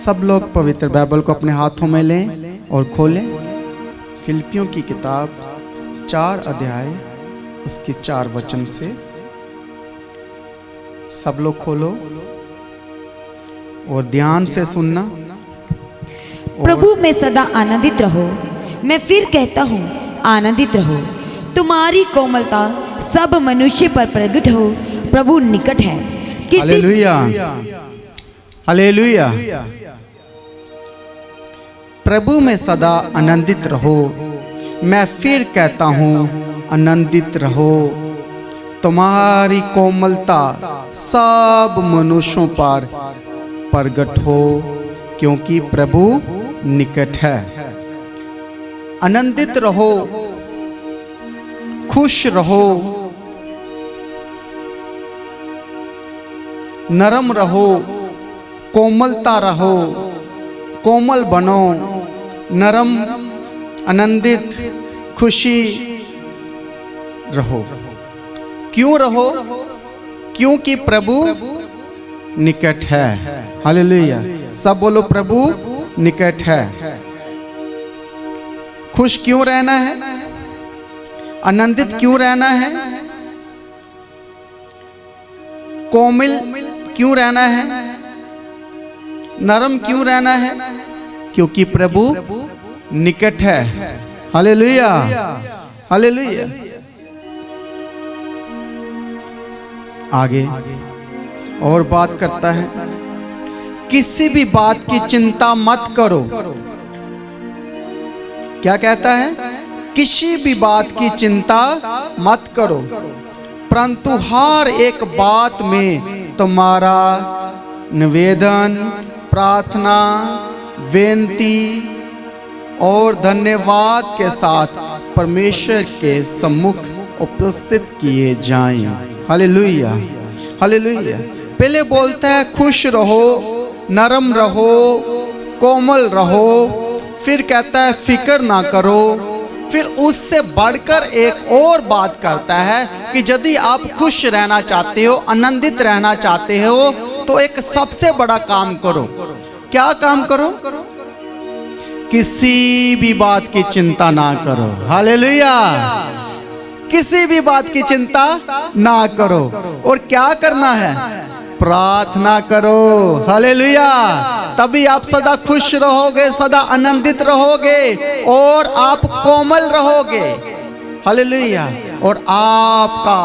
सब लोग पवित्र बाइबल को अपने हाथों में लें और खोलें। फिलिपियों की किताब 4 अध्याय उसके 4 वचन से सब लोग खोलो और ध्यान से सुनना। प्रभु में सदा आनंदित रहो। मैं फिर कहता हूँ आनंदित रहो। तुम्हारी कोमलता सब मनुष्य पर प्रकट हो। प्रभु निकट है। Hallelujah, hallelujah. प्रभु में सदा आनंदित रहो। मैं फिर कहता हूँ आनंदित रहो। तुम्हारी कोमलता सब मनुष्यों पर प्रकट हो, क्योंकि प्रभु निकट है। आनंदित रहो, खुश रहो, नरम रहो, कोमलता रहो, कोमल बनो, नरम, आनंदित, खुशी रहो। क्यों रहो? क्योंकि प्रभु निकट है। हालेलुया। सब बोलो प्रभु निकट है। खुश क्यों रहना है? आनंदित क्यों रहना है? कोमल क्यों रहना है? नरम क्यों रहना है? क्योंकि प्रभु निकट है। Hallelujah, hallelujah. आगे और बात करता है, किसी भी बात की चिंता मत करो। क्या कहता है? किसी भी बात की चिंता मत करो, परंतु हर एक बात में तुम्हारा निवेदन, प्रार्थना, विनती और धन्यवाद के साथ परमेश्वर के सम्मुख उपस्थित किए जाएं। Hallelujah, hallelujah. पहले बोलता है खुश रहो, नरम रहो, कोमल रहो। फिर कहता है फिक्र ना करो। फिर उससे बढ़कर एक और बात करता है कि यदि आप खुश रहना चाहते हो, आनंदित रहना चाहते हो, तो एक सबसे बड़ा काम करो। क्या काम करो? किसी भी बात की चिंता ना करो। हालेलुया। किसी भी बात की चिंता ना करो। और क्या करना है? प्रार्थना करो। हालेलुया। तभी आप सदा खुश रहोगे, सदा आनंदित रहोगे और आप कोमल रहोगे। हालेलुया। और आपका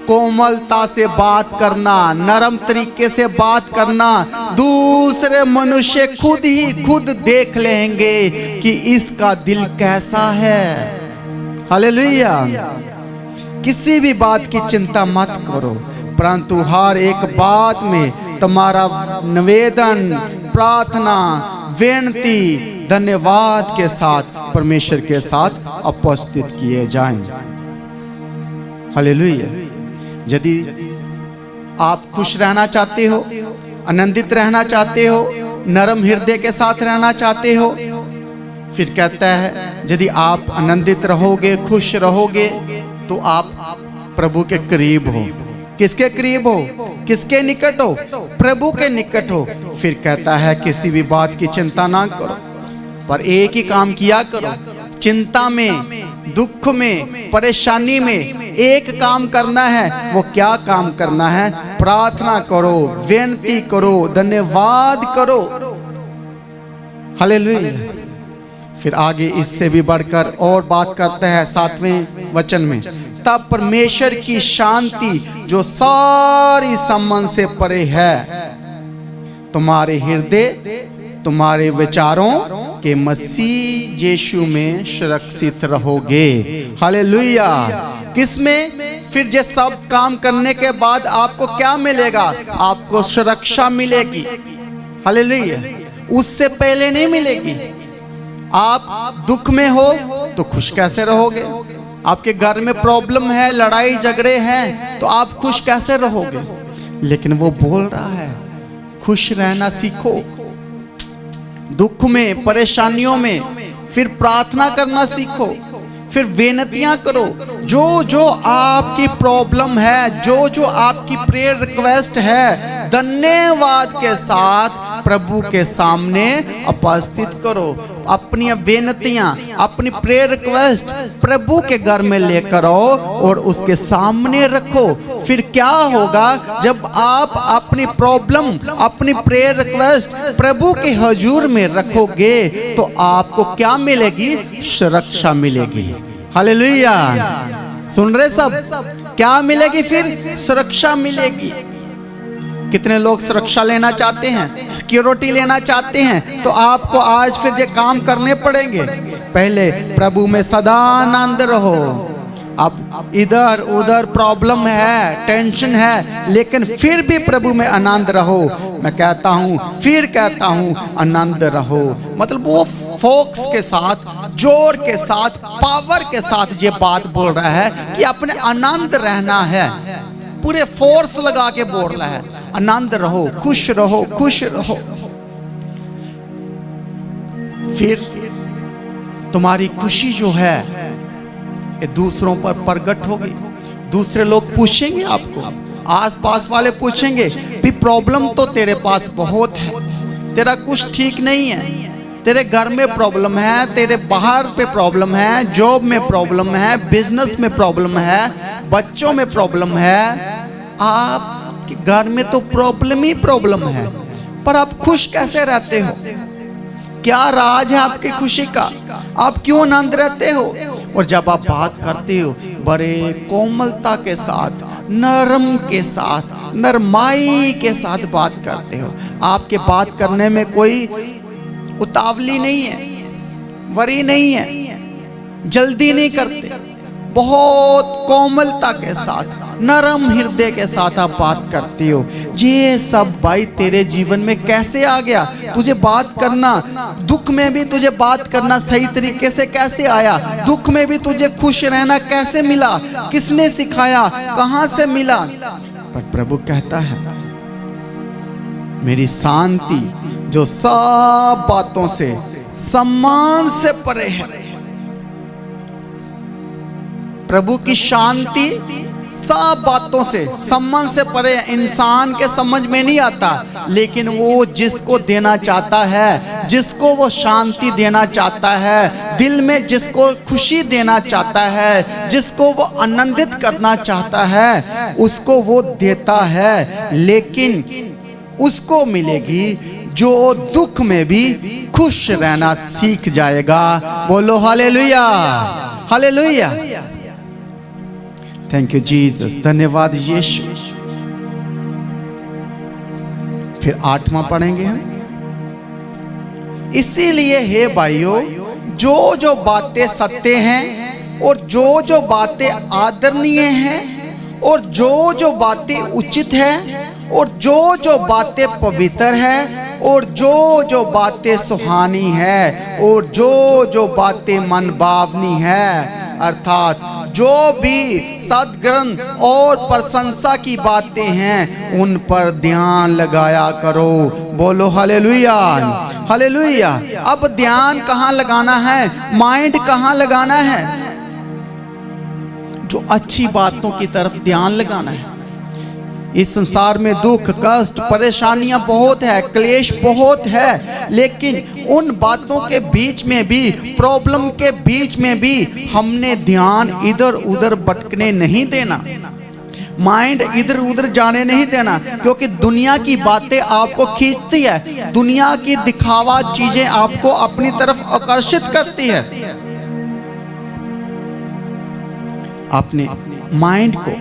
कोमलता से बात करना, नरम तरीके से बात करना, दूसरे मनुष्य खुद देख लेंगे कि इसका दिल कैसा है। हालेलुया। किसी भी बात की चिंता मत करो, परंतु हर एक बात में तुम्हारा निवेदन, प्रार्थना, विनती, धन्यवाद के साथ परमेश्वर के साथ उपस्थित किए जाएं। हालेलुया। यदि आप खुश रहना चाहते हो, आनंदित रहना चाहते हो, नरम हृदय के साथ रहना चाहते हो, फिर कहता है यदि आप आनंदित रहोगे, खुश रहोगे, तो आप प्रभु के करीब हो। किसके करीब हो? किसके निकट हो? प्रभु के निकट हो। फिर कहता है किसी भी बात की चिंता ना करो, पर एक ही काम किया करो। चिंता में, दुख में, परेशानी में एक काम करना है। वो क्या काम करना है? प्रार्थना करो, विनती करो, धन्यवाद करो। हालेलुया। फिर आगे इससे भी बढ़कर और बात करते हैं 7वें वचन में, तब परमेश्वर की शांति जो सारी समझ से परे है, तुम्हारे हृदय, तुम्हारे विचारों के मसीह यीशु में सुरक्षित रहोगे। हालेलुया। किसमें? फिर ये सब काम करने के बाद आपको क्या मिलेगा? आपको सुरक्षा मिलेगी। हालेलुया। उससे पहले नहीं मिलेगी। आप दुख में हो तो खुश कैसे रहोगे? आपके घर में प्रॉब्लम है, लड़ाई झगड़े हैं, तो आप खुश कैसे रहोगे? लेकिन वो बोल रहा है खुश रहना सीखो। दुख में, परेशानियों में फिर प्रार्थना करना सीखो, फिर विनतियां करो। जो जो आपकी प्रॉब्लम है, जो जो आपकी प्रेयर रिक्वेस्ट है, धन्यवाद के साथ प्रभु के सामने उपस्थित करो। अपनी बेनतियां, अपनी प्रेयर रिक्वेस्ट प्रभु के घर में लेकर आओ और उसके सामने रखो। फिर क्या होगा, जब आप अपनी प्रॉब्लम, अपनी प्रेयर रिक्वेस्ट प्रभु के हजूर में रखोगे तो आपको क्या मिलेगी? सुरक्षा मिलेगी। हालेलुया। सुन रहे सब? क्या मिलेगी? फिर सुरक्षा मिलेगी। कितने लोग सुरक्षा लेना चाहते हैं, सिक्योरिटी लेना चाहते हैं? तो आपको आज फिर ये काम करने पड़ेंगे। पहले प्रभु में सदा आनंद रहो। अब इधर उधर प्रॉब्लम है, टेंशन है, लेकिन फिर भी प्रभु में आनंद रहो। मैं कहता हूँ, फिर कहता हूँ, आनंद रहो। मतलब वो फोकस के साथ, जोर के साथ, पावर के साथ ये बात बोल रहा है कि अपने आनंद रहना है। पूरे फोर्स लगा के बोल रहा है, आनंद रहो, खुश रहो, खुश रहो। फिर तुम्हारी खुशी जो है ये दूसरों पर प्रकट होगी। दूसरे लोग पूछेंगे आपको, आसपास वाले पूछेंगे, भी प्रॉब्लम तो तेरे पास बहुत है, तेरा कुछ ठीक नहीं है, तेरे घर में प्रॉब्लम है, तेरे बाहर पे प्रॉब्लम है, जॉब में प्रॉब्लम है, बिजनेस में प्रॉब्लम है, बच्चों में प्रॉब्लम है। आपके घर में तो प्रॉब्लम ही प्रॉब्लम है, पर आप खुश कैसे रहते हो? क्या राज है आपकी खुशी का? आप क्यों आनंद रहते हो? और जब आप बात करते हो बड़े कोमलता के साथ, नरम के साथ, नरमाई के साथ बात करते हो। आपके बात करने में कोई उतावली नहीं है, वरी नहीं है, जल्दी नहीं करते। बहुत कोमलता के साथ, नरम हृदय के साथ आप बात करती हो। ये सब भाई तेरे जीवन में कैसे आ गया? तुझे बात करना, दुख में भी तुझे बात करना सही तरीके से कैसे आया? दुख में भी तुझे खुश रहना कैसे मिला? किसने सिखाया? कहां से मिला? पर प्रभु कहता है, मेरी शांति जो सब बातों से, सम्मान से परे है। प्रभु की शांति सब बातों से, सम्मान से परे है। इंसान के समझ में नहीं आता, लेकिन वो जिसको देना चाहता है, जिसको वो शांति देना चाहता है, दिल में जिसको खुशी देना चाहता है, जिसको वो आनंदित करना चाहता है, उसको वो देता है। लेकिन उसको मिलेगी जो दुख में भी खुश रहना सीख जाएगा। बोलो hallelujah, hallelujah. Thank you Jesus, धन्यवाद यीशु। फिर 8वां पढ़ेंगे हम। इसीलिए हे भाइयों, जो जो बातें सत्य हैं और जो जो बातें आदरणीय हैं और जो जो बातें उचित हैं और जो जो बातें पवित्र हैं और जो जो बातें सुहानी है और जो जो बातें मन भावनी है, अर्थात जो भी सद्ग्रंथ और प्रशंसा की बातें हैं, उन पर ध्यान लगाया करो। बोलो हालेलुया, हालेलुया। अब ध्यान कहाँ लगाना है? माइंड कहाँ लगाना है? जो अच्छी बातों की तरफ ध्यान लगाना है। इस संसार में दुख, कष्ट, परेशानियां बहुत है, क्लेश बहुत है, लेकिन उन बातों के बीच में भी, प्रॉब्लम के बीच में भी हमने ध्यान इधर उधर भटकने नहीं देना, माइंड इधर उधर जाने नहीं देना, क्योंकि दुनिया की बातें आपको खींचती है, दुनिया की दिखावा चीजें आपको अपनी तरफ आकर्षित करती है। अपने माइंड को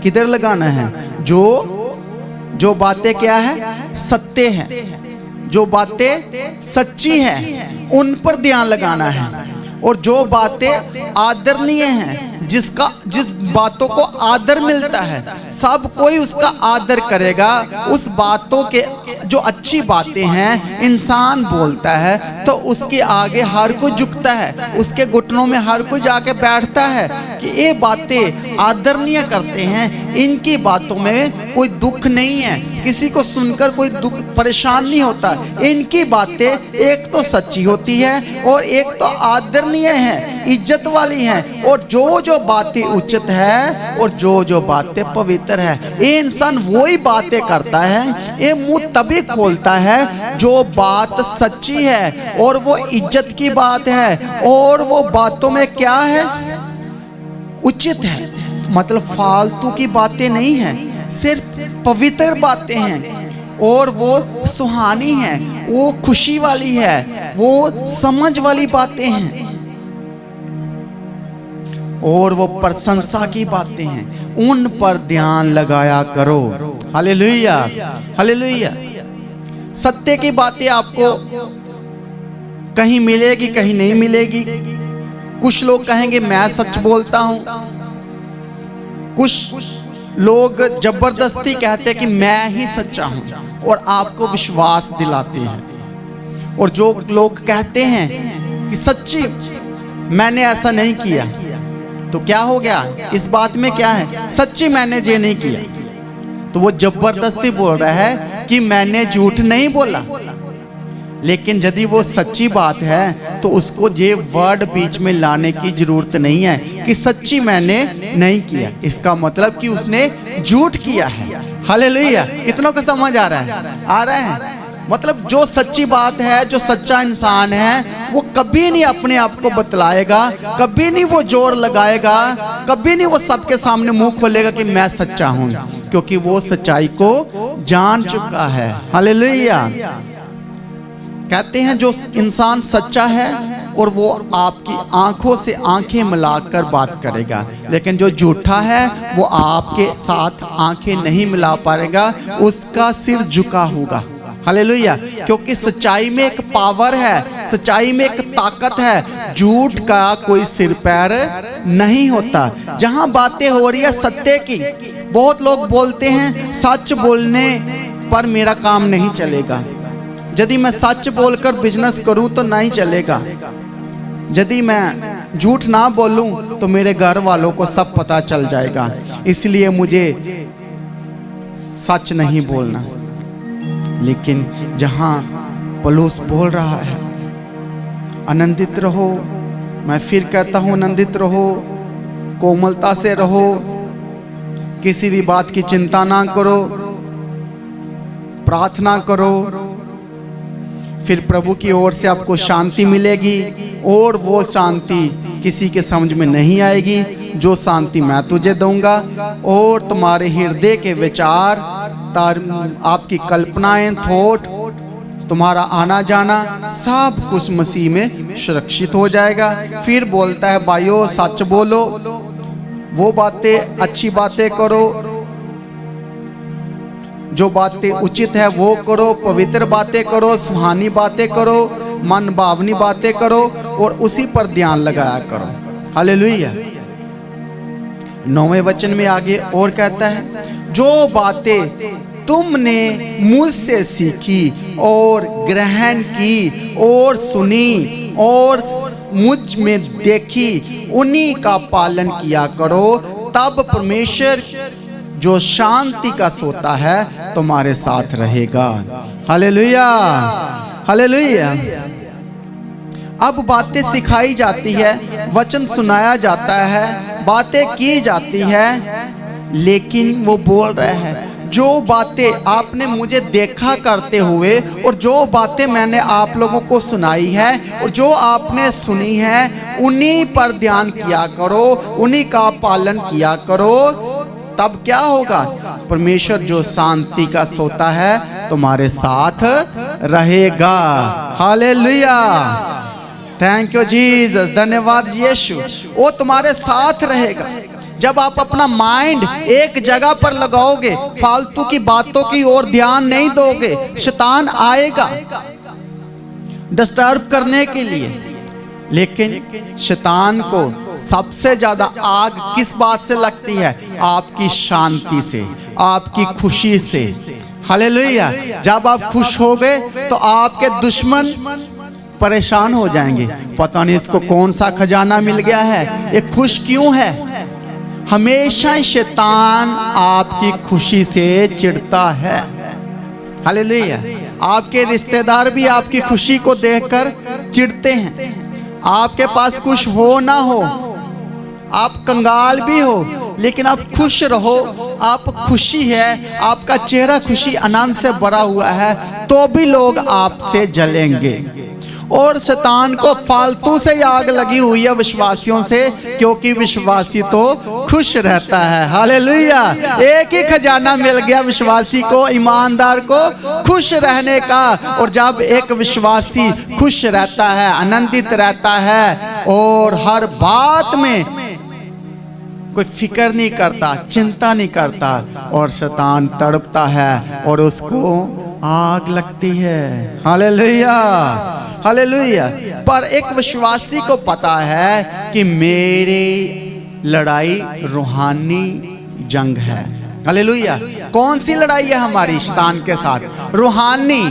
किधर लगाना है? जो बातें क्या है? सत्य हैं, जो बातें सच्ची हैं, उन पर ध्यान लगाना है। और जो बातें आदरणीय हैं, जिस बातों को आदर मिलता है, सब कोई उसका आदर करेगा। उस बातों के जो अच्छी बातें हैं, इंसान बोलता है तो उसके आगे हर कोई झुकता है, उसके घुटनों में हर कोई जाके बैठता है। कि ये बातें आदरणीय करते हैं, इनकी बातों में कोई दुख नहीं है, किसी को सुनकर कोई दुख परेशान नहीं होता। इनकी बातें एक तो सच्ची होती है और एक तो आदरणीय है, इज्जत वाली है, और जो बातें उचित है और जो बातें पवित्र है, ये इंसान वही बातें करता है। ये मुंह तभी खोलता है जो बात सच्ची है और वो इज्जत की बात है, और वो बातों में क्या है, उचित है, मतलब फालतू की बातें नहीं है, सिर्फ पवित्र बातें हैं, और वो सुहानी है, वो खुशी वाली है, वो समझ वाली बातें हैं, और वो प्रशंसा की बातें हैं। उन पर ध्यान लगाया करो। Hallelujah, hallelujah. सत्य की बातें आपको कहीं मिलेगी, कहीं नहीं मिलेगी। कुछ लोग कहेंगे मैं सच बोलता हूं, कुछ लोग जबरदस्ती कहते हैं कि मैं ही सच्चा हूं और आपको विश्वास दिलाते हैं। और जो लोग कहते हैं कि सच्ची मैंने ऐसा नहीं किया, तो क्या हो गया, इस बात में क्या है, सच्ची मैंने ये नहीं किया, तो वो जबरदस्ती बोल रहा है कि मैंने झूठ नहीं बोला। लेकिन यदि वो सच्ची बात है तो उसको ये वर्ड बीच में लाने की जरूरत नहीं है कि सच्ची मैंने नहीं किया। इसका मतलब कि उसने झूठ किया है। हालेलुया। कितनों को समझ आ रहा है? आ रहा है। मतलब जो सच्ची बात है, जो सच्चा इंसान है, वो कभी नहीं अपने आप को बतलाएगा, कभी नहीं वो जोर लगाएगा, कभी नहीं वो सबके सामने मुंह खोलेगा कि मैं सच्चा हूं, क्योंकि वो सच्चाई को जान चुका है। हालेलुया। कहते हैं जो इंसान सच्चा है और वो आपकी आंखों से आंखें मिलाकर बात करेगा, लेकिन जो झूठा है वो आपके साथ आंखें नहीं मिला पाएगा, उसका सिर झुका होगा। हालेलुया। क्योंकि सच्चाई में एक पावर है, सच्चाई में एक ताकत है, झूठ का कोई सिर पैर नहीं होता। जहां बातें हो रही है सत्य की, बहुत लोग बोलते हैं सच बोलने पर मेरा काम नहीं चलेगा, यदि मैं सच बोलकर बिजनेस करूं तो नहीं चलेगा, यदि मैं झूठ ना बोलूं तो मेरे घर वालों को सब पता चल जाएगा, इसलिए मुझे सच नहीं बोलना। लेकिन जहां पौलुस बोल रहा है आनंदित रहो, मैं फिर कहता हूं आनंदित रहो, कोमलता से रहो, किसी भी बात की चिंता ना करो, प्रार्थना करो, फिर प्रभु की ओर से आपको शांति मिलेगी, और वो शांति किसी के समझ में नहीं आएगी, जो शांति मैं तुझे दूंगा, और तुम्हारे हृदय के विचार, आपकी कल्पनाएं, थॉट, तुम्हारा आना जाना सब कुछ मसीह में सुरक्षित हो जाएगा। फिर बोलता है भाइयों सच बोलो, वो बातें अच्छी बातें करो, जो बातें उचित है वो करो, पवित्र बातें करो, सुहानी बातें करो, मन भावनी बातें करो, और उसी पर ध्यान लगाया करो। हालेलुया। 9वें वचन में आगे और कहता है जो बातें तुमने मुझसे सीखी और ग्रहण की और सुनी और मुझ में देखी, उन्हीं का पालन किया करो, तब परमेश्वर जो शांति का सोता है तुम्हारे साथ रहेगा। Hallelujah, hallelujah. अब बातें सिखाई जाती है, वचन सुनाया जाता है, बातें की जाती है, लेकिन वो बोल रहे हैं जो बातें आपने मुझे देखा करते हुए और जो बातें मैंने आप लोगों को सुनाई है और जो आपने सुनी है, उन्हीं पर ध्यान किया करो, उन्हीं का पालन किया करो, तब क्या होगा, परमेश्वर जो शांति का सोता है तुम्हारे साथ रहेगा। हालेलुया, थैंक यू जीसस, धन्यवाद यीशु। वो तुम्हारे साथ रहेगा। जब आप अपना माइंड एक जगह पर लगाओगे, फालतू की बातों की ओर ध्यान नहीं दोगे, शैतान आएगा डिस्टर्ब करने के लिए। लेकिन शैतान को सबसे ज्यादा आग किस बात से लगती है? आपकी शांति से, आपकी खुशी से। हालेलुया। जब आप खुश हो गए तो आपके दुश्मन परेशान हो जाएंगे, पता नहीं इसको कौन सा खजाना मिल गया है, ये खुश क्यों है। हमेशा शैतान आपकी खुशी से चिढ़ता है। हालेलुया। आपके रिश्तेदार भी आपकी खुशी को देखकर चिढ़ते हैं। आपके पास कुछ हो ना हो, आप कंगाल भी हो, लेकिन आप खुश रहो, आप खुशी है, आपका चेहरा खुशी आनंद से भरा हुआ है, तो भी लोग आपसे जलेंगे। और शैतान को फालतू से आग लगी हुई है विश्वासियों से, क्योंकि विश्वासी तो खुश रहता है। हालेलुया। एक ही खजाना मिल गया विश्वासी को, ईमानदार को, खुश रहने का। और जब एक विश्वासी खुश रहता है, आनंदित रहता है और हर बात में कोई फिक्र नहीं करता, चिंता नहीं करता, और शैतान तड़पता है और उसको आग लगती है। Hallelujah, hallelujah. पर एक विश्वासी को पता है कि मेरी लड़ाई रूहानी जंग है। हालेलुया। कौन सी लड़ाई है हमारी शैतान के साथ? रूहानी।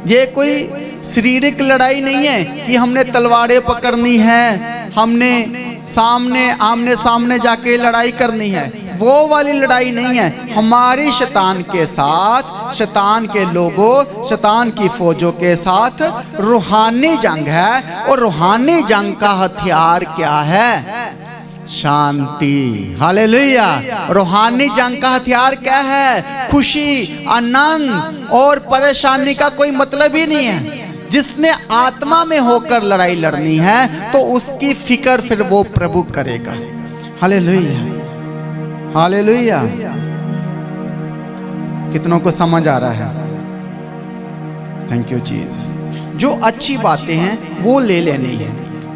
ये कोई शारीरिक लड़ाई नहीं है कि हमने तलवारें पकड़नी है, हमने आमने सामने जाके लड़ाई करनी है, वो वाली लड़ाई नहीं है। हमारी शैतान के साथ, शैतान के लोगों, शैतान की फौजों के साथ रूहानी जंग है। और रूहानी जंग का हथियार क्या है? शांति। हालेलुया। रूहानी जंग का हथियार क्या है? खुशी, आनंद और परेशानी का कोई मतलब ही नहीं है। जिसने आत्मा में होकर लड़ाई लड़नी है तो उसकी फिक्र फिर वो प्रभु करेगा। Hallelujah, hallelujah. कितनों को समझ आ रहा है? Thank you Jesus. जो अच्छी बातें हैं वो ले लेनी है,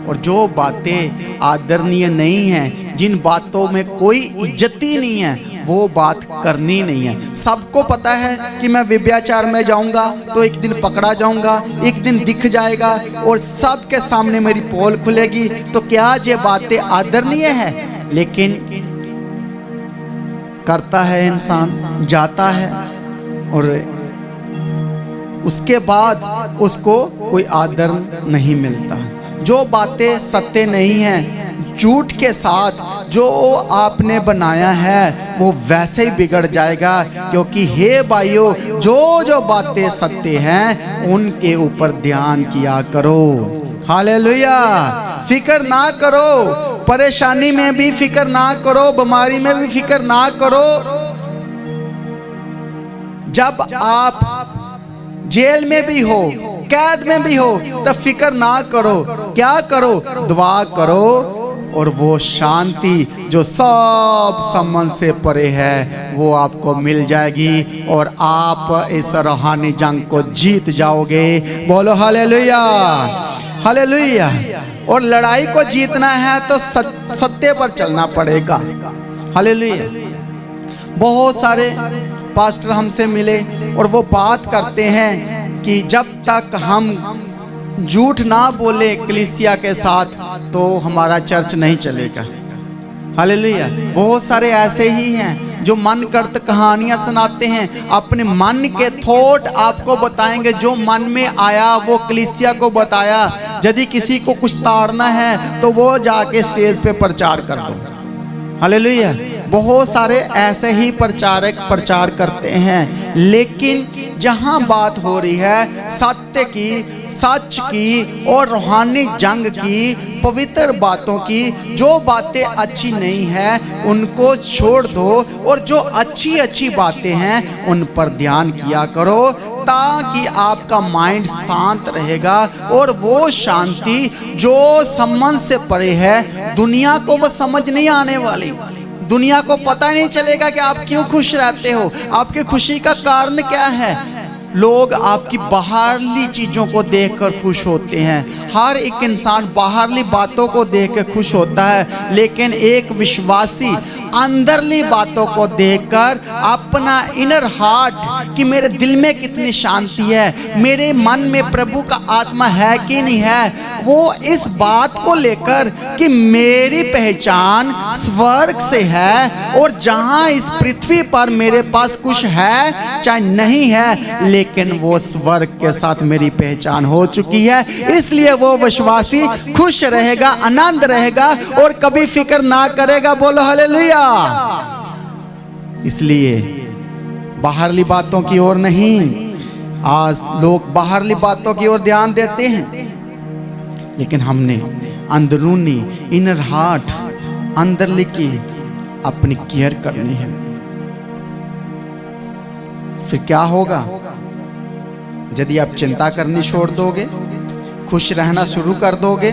और जो बातें आदरणीय नहीं हैं, जिन बातों में कोई इज्जत ही नहीं है, वो बात करनी नहीं है। सबको पता है कि मैं व्यभिचार में जाऊंगा तो एक दिन पकड़ा जाऊंगा, एक दिन दिख जाएगा और सबके सामने मेरी पोल खुलेगी। तो क्या ये बातें आदरणीय है? लेकिन करता है इंसान, जाता है और उसके बाद उसको कोई आदर नहीं मिलता। जो बातें सत्य नहीं हैं, झूठ के साथ जो आपने बनाया है वो वैसे ही बिगड़ जाएगा। क्योंकि हे भाइयों, जो बातें सत्य हैं उनके ऊपर ध्यान किया करो। हालेलुया। फिक्र ना करो, परेशानी में भी फिक्र ना करो, बीमारी में भी फिक्र ना करो। जब आप जेल में भी हो, कैद में भी हो, तब फिक्र ना करो। क्या करो? दुआ करो, और वो शांति जो सब समझ से परे है वो आपको मिल जाएगी और आप इस रूहानी जंग को जीत जाओगे। बोलो हालेलुया, हालेलुया। और लड़ाई को जीतना है तो सत्य पर चलना पड़ेगा। हालेलुया। बहुत सारे पास्टर हमसे मिले और वो बात करते हैं कि जब तक हम झूठ ना बोले कलीसिया के साथ तो हमारा चर्च नहीं चलेगा। हालेलुया। बहुत सारे ऐसे ही हैं जो मन करत कहानियां सुनाते हैं, अपने मन के थॉट आपको बताएंगे, जो मन में आया वो कलीसिया को बताया। यदि किसी को कुछ ताड़ना है तो वो जाके स्टेज पे प्रचार कर दो। हालेलुया। बहुत सारे ऐसे ही प्रचारक प्रचार करते हैं, लेकिन जहां बात हो रही है सत्य की, सच की और रूहानी जंग की, पवित्र बातों की, जो बातें अच्छी नहीं है उनको छोड़ दो और जो अच्छी अच्छी बातें हैं उन पर ध्यान किया करो, ताकि आपका माइंड शांत रहेगा। और वो शांति जो समझ से परे है, दुनिया को वो समझ नहीं आने वाली। दुनिया को पता नहीं चलेगा कि आप क्यों खुश रहते हो, आपकी खुशी का कारण क्या है। लोग आपकी बाहरली चीज़ों को देखकर खुश होते हैं। हर एक इंसान बाहरली बातों को देखकर खुश होता है, लेकिन एक विश्वासी अंदरली बातों को देखकर अपना इनर हार्ट कि मेरे दिल में कितनी शांति है, मेरे मन में प्रभु का आत्मा है कि नहीं है, वो इस बात को लेकर कि मेरी पहचान स्वर्ग से है और जहाँ इस पृथ्वी पर मेरे पास कुछ है चाहे नहीं है, लेकिन वो स्वर्ग के साथ मेरी पहचान हो चुकी है। इसलिए वो विश्वासी खुश रहेगा, आनंद रहेगा और कभी फिक्र ना करेगा। बोलो हालेलुया। इसलिए बाहरली बातों की ओर नहीं, आज लोग बाहरली बातों की ओर ध्यान देते हैं, लेकिन हमने अंदरूनी इनर हार्ट, अंदरली की अपनी केयर करनी है। फिर क्या होगा? यदि आप चिंता करनी छोड़ दोगे, खुश रहना शुरू कर दोगे,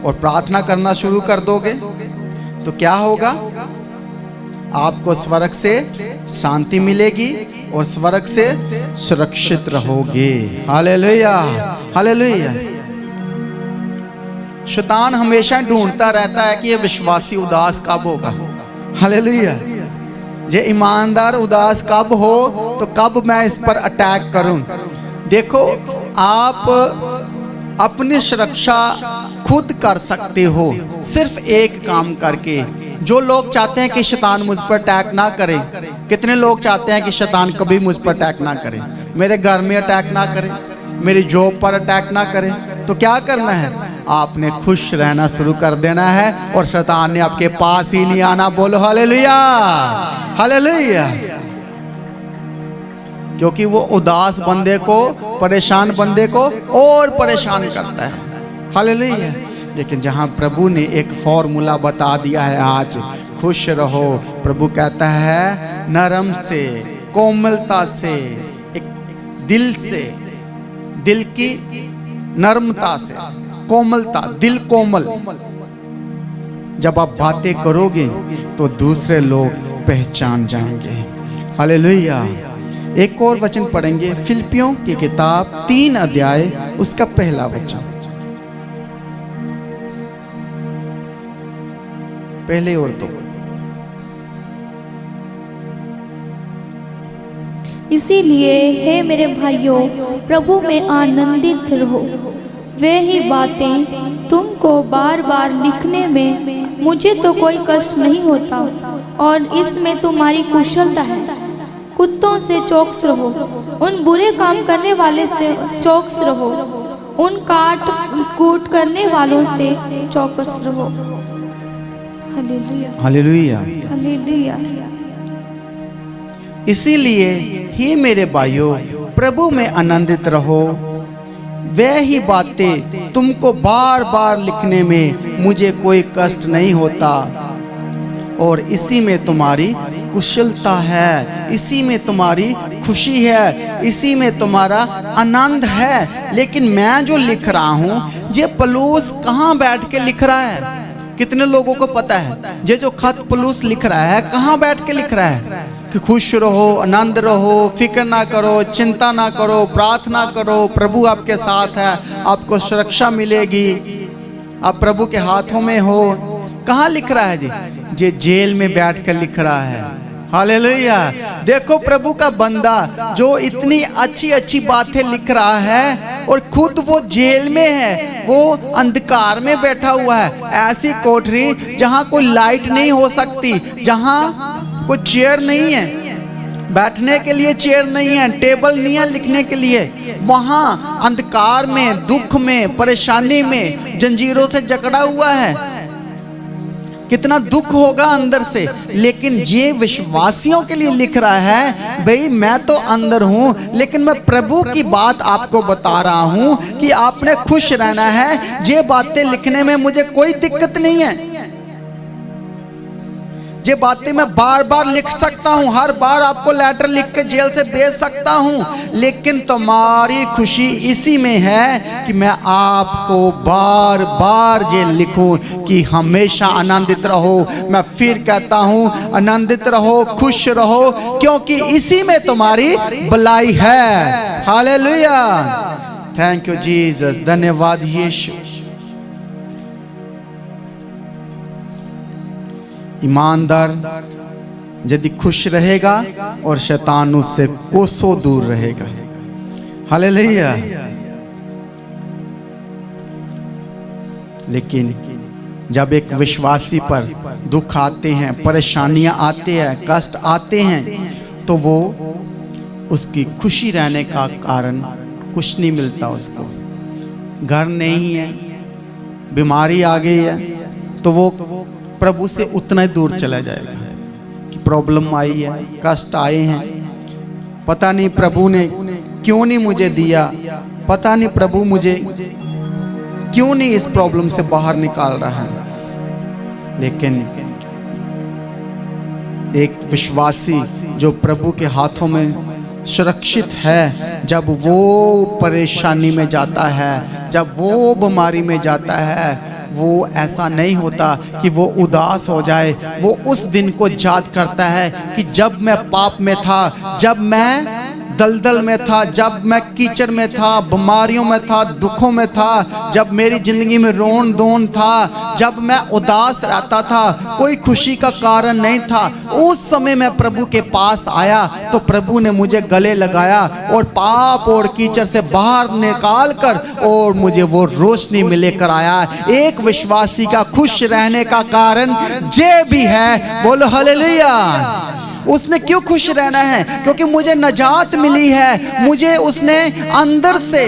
और प्रार्थना करना शुरू कर दोगे, तो क्या होगा? आपको स्वर्ग से शांति मिलेगी और स्वर्ग से सुरक्षित रहोगे। Hallelujah, hallelujah. शैतान हमेशा ढूंढता रहता है कि ये विश्वासी उदास कब होगा। हालेलुया। ये ईमानदार उदास कब हो, तो कब मैं इस पर अटैक करूं। देखो, आप अपनी सुरक्षा खुद कर सकते हो सिर्फ एक काम करके। जो लोग चाहते हैं कि शैतान मुझ पर अटैक ना करे, कितने लोग चाहते हैं कि शैतान कभी मुझ पर अटैक ना करे, मेरे घर में अटैक ना करे, मेरी जॉब पर अटैक ना करे? तो क्या करना है? आपने खुश रहना शुरू कर देना है और शैतान ने आपके पास ही नहीं आना। बोलो हालेलुया, हालेलुया। क्योंकि वो उदास बंदे को, परेशान बंदे को और परेशान करता है। हालेलुया। लेकिन जहां प्रभु ने एक फॉर्मूला बता दिया है, आज खुश रहो। प्रभु कहता है नरम से, कोमलता से, एक दिल से, दिल की नरमता से, कोमलता, दिल कोमल। जब आप बातें करोगे तो दूसरे लोग पहचान जाएंगे। हालेलुया। एक और वचन पढ़ेंगे, फिलिपियों की किताब 3 अध्याय उसका पहला वचन, पहले और दो। इसीलिए हे मेरे भाइयों, प्रभु में आनंदित रहो। वे ही बातें तुमको बार बार लिखने में मुझे तो कोई कष्ट नहीं होता, और इसमें तुम्हारी कुशलता है। कुत्तों से चौकस रहो, उन बुरे काम करने वाले से चौकस रहो, उन काट कूट करने वालों से चौकस रहो। Hallelujah, hallelujah, hallelujah. इसीलिए ही मेरे भाइयों, प्रभु में आनंदित रहो। वह ही बातें तुमको बार बार लिखने में मुझे कोई कष्ट नहीं होता, और इसी में तुम्हारी कुशलता है, इसी में तुम्हारी खुशी है, इसी में तुम्हारा आनंद है। लेकिन मैं जो लिख रहा हूँ, ये पौलुस कहाँ बैठ के लिख रहा है? कितने लोगों को पता है ये जो खत पौलुस लिख रहा है कहाँ बैठ के लिख रहा है? कि खुश रहो, आनंद रहो, फिक्र ना करो, चिंता ना करो, प्रार्थना करो, प्रभु आपके साथ है, आपको सुरक्षा मिलेगी, आप प्रभु के हाथों में हो। कहाँ लिख रहा है जी? ये जेल में बैठ कर लिख रहा है। हालेलुया। देखो, प्रभु का बंदा जो इतनी अच्छी अच्छी बातें लिख रहा है और खुद वो जेल में है, वो अंधकार में बैठा हुआ है, ऐसी कोठरी जहां कोई लाइट नहीं हो सकती, जहां कोई चेयर नहीं है, बैठने के लिए चेयर नहीं है, टेबल नहीं है लिखने के लिए। वहां अंधकार में, दुख में, परेशानी में जंजीरों से जकड़ा हुआ है। कितना दुख होगा अंदर से। लेकिन ये विश्वासियों के लिए लिख रहा है, भाई मैं तो अंदर हूं, लेकिन मैं प्रभु की बात आपको बता रहा हूं कि आपने खुश रहना है। ये बातें लिखने में मुझे कोई दिक्कत नहीं है। ये बातें मैं बार बार लिख सकता हूँ, हर बार आपको लेटर लिख के जेल से भेज सकता हूँ, लेकिन तुम्हारी खुशी इसी में है कि मैं आपको बार बार ये लिखूं कि हमेशा आनंदित रहो। मैं फिर कहता हूँ, आनंदित रहो, खुश रहो, क्योंकि इसी में तुम्हारी भलाई है। हालेलुया। Thank you Jesus. धन्यवाद यीशु। ईमानदार यदि खुश रहेगा और शैतान उससे कोसों दूर रहेगा। हालेलुया। लेकिन जब एक विश्वासी पर दुख आते हैं, परेशानियां आते हैं, कष्ट आते हैं, तो वो उसकी खुशी रहने का कारण कुछ नहीं मिलता। उसको घर नहीं है, बीमारी आ गई है तो वो प्रभु से उतना ही दूर चला जाएगा कि प्रॉब्लम आई है, कष्ट आए हैं, पता नहीं प्रभु ने क्यों नहीं मुझे दिया, पता नहीं प्रभु मुझे क्यों नहीं इस प्रॉब्लम से बाहर निकाल रहा है। लेकिन एक विश्वासी जो प्रभु के हाथों में सुरक्षित है, जब वो परेशानी में जाता है, जब वो बीमारी में जाता है, वो ऐसा नहीं होता कि वो उदास हो जाए। वो उस दिन को याद करता है कि जब मैं पाप में था, जब मैं दलदल में था, जब मैं कीचड़ में था, बीमारियों में था, दुखों में था, जब मेरी जिंदगी में रोन धोन था, जब मैं उदास रहता था, कोई खुशी का कारण नहीं था, उस समय मैं प्रभु के पास आया तो प्रभु ने मुझे गले लगाया और पाप और कीचड़ से बाहर निकाल कर और मुझे वो रोशनी में लेकर आया। एक विश्वासी का खुश रहने का कारण ये भी है, बोलो हालेलुया। उसने क्यों खुश रहना है? क्योंकि मुझे नजात मिली है, मुझे उसने अंदर से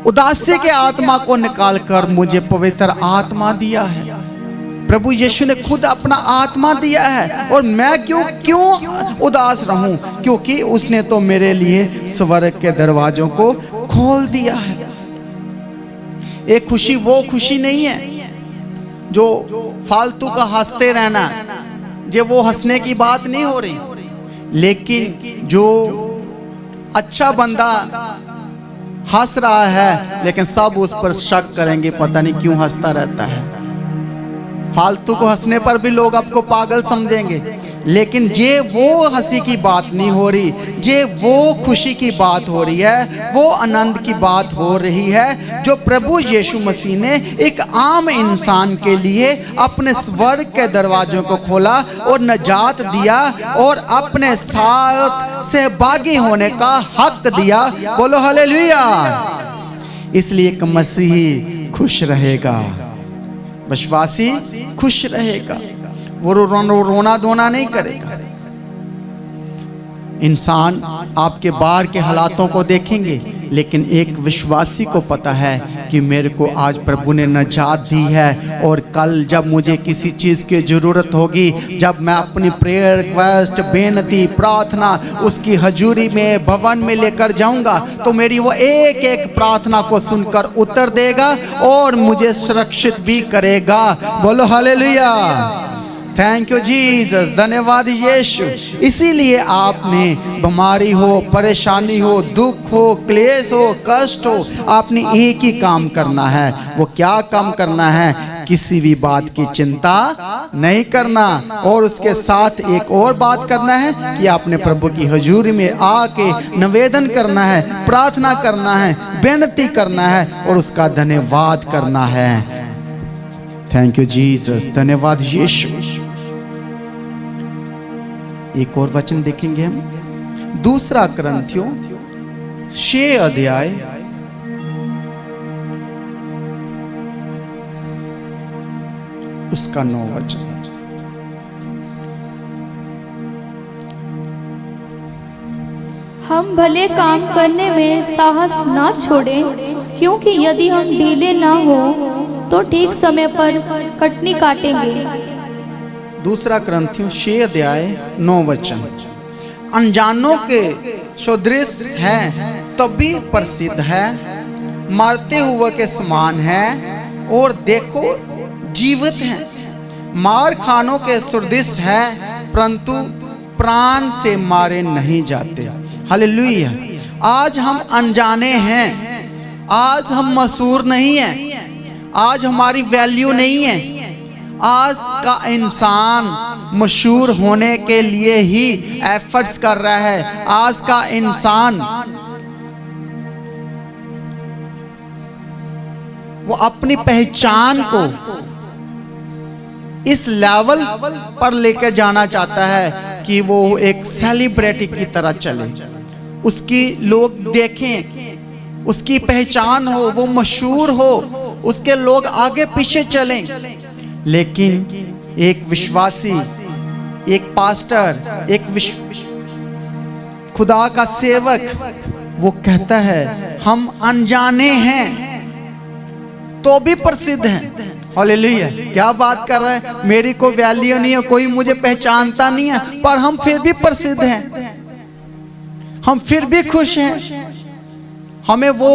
उदासी के आत्मा को निकालकर मुझे पवित्र आत्मा दिया है। प्रभु यीशु ने खुद अपना आत्मा दिया है और मैं क्यों उदास रहूं? क्योंकि उसने तो मेरे लिए स्वर्ग के दरवाजों को खोल दिया है। एक खुशी वो खुशी नहीं है जो फालतू का हंसते रहना, जो वो हंसने की बात नहीं हो रही, लेकिन जो अच्छा बंदा हंस रहा है लेकिन सब उस पर शक करेंगे, पता नहीं क्यों हंसता रहता है। फालतू को हंसने पर भी लोग आपको पागल समझेंगे, लेकिन ये वो हंसी की बात नहीं हो रही, ये वो खुशी की बात हो रही है, वो आनंद की बात हो रही है जो प्रभु यीशु मसीह ने एक आम इंसान के लिए अपने स्वर्ग के दरवाजों को खोला और नजात दिया और अपने साथ सहभागी होने का हक दिया। बोलो हालेलुया। इसलिए एक मसीही खुश रहेगा, विश्वासी खुश रहेगा, वो रोना धोना नहीं करेगा। इंसान आपके बाहर के हालातों को देखेंगे, लेकिन एक विश्वासी को पता है कि मेरे को आज प्रभु ने नजात दी है और कल जब मुझे किसी चीज़ की ज़रूरत होगी, जब मैं अपनी प्रेयर रिक्वेस्ट, बेनती, प्रार्थना उसकी हजूरी में, भवन में लेकर जाऊंगा, तो मेरी वो एक एक प्रार्थना को सुनकर उत्तर देगा और मुझे सुरक्षित भी करेगा। बोलो हालेलुया। थैंक यू जीसस, धन्यवाद यीशु। इसीलिए आपने बीमारी हो, परेशानी हो, दुख हो, क्लेश हो, कष्ट हो, आपने एक ही काम करना है। वो क्या काम करना है? किसी भी बात की चिंता नहीं करना, और उसके साथ एक और बात करना है कि आपने प्रभु की हजूरी में आके निवेदन करना है, प्रार्थना करना है, बेनती करना है और उसका धन्यवाद करना है। थैंक यू जीसस, धन्यवाद यीशु। एक और वचन देखेंगे हम, 2 कुरिन्थियों 6 अध्याय उसका 9 वचन। हम भले काम करने में साहस ना छोड़ें, क्योंकि यदि हम ढीले ना हो तो ठीक समय पर कटनी काटेंगे। 2 कुरिन्थियों 6 अध्याय 9 वचन। अनजानों के सदृश है तभी प्रसिद्ध है, मरते हुए के समान है और देखो जीवित है। मार खानों के सदृश है परंतु प्राण से मारे नहीं जाते। हालेलुया। आज हम अनजाने हैं, आज हम मशहूर नहीं हैं, आज हमारी वैल्यू नहीं है। आज का इंसान मशहूर होने के लिए ही एफर्ट्स कर रहा है। आज का इंसान वो अपनी पहचान को इस लेवल पर लेकर जाना चाहता है कि वो एक सेलिब्रिटी की तरह चले, उसकी लोग देखें, उसकी पहचान हो, वो मशहूर हो, उसके लोग आगे पीछे चलें। लेकिन एक विश्वासी, एक पास्टर, एक खुदा का सेवक वो कहता है हम अनजाने हैं, तो भी प्रसिद्ध हैं। हालेलुया, क्या बात कर रहे हैं, मेरी कोई वैल्यू नहीं है, कोई मुझे पहचानता नहीं है, पर हम फिर भी प्रसिद्ध हैं, हम फिर भी खुश हैं। हमें वो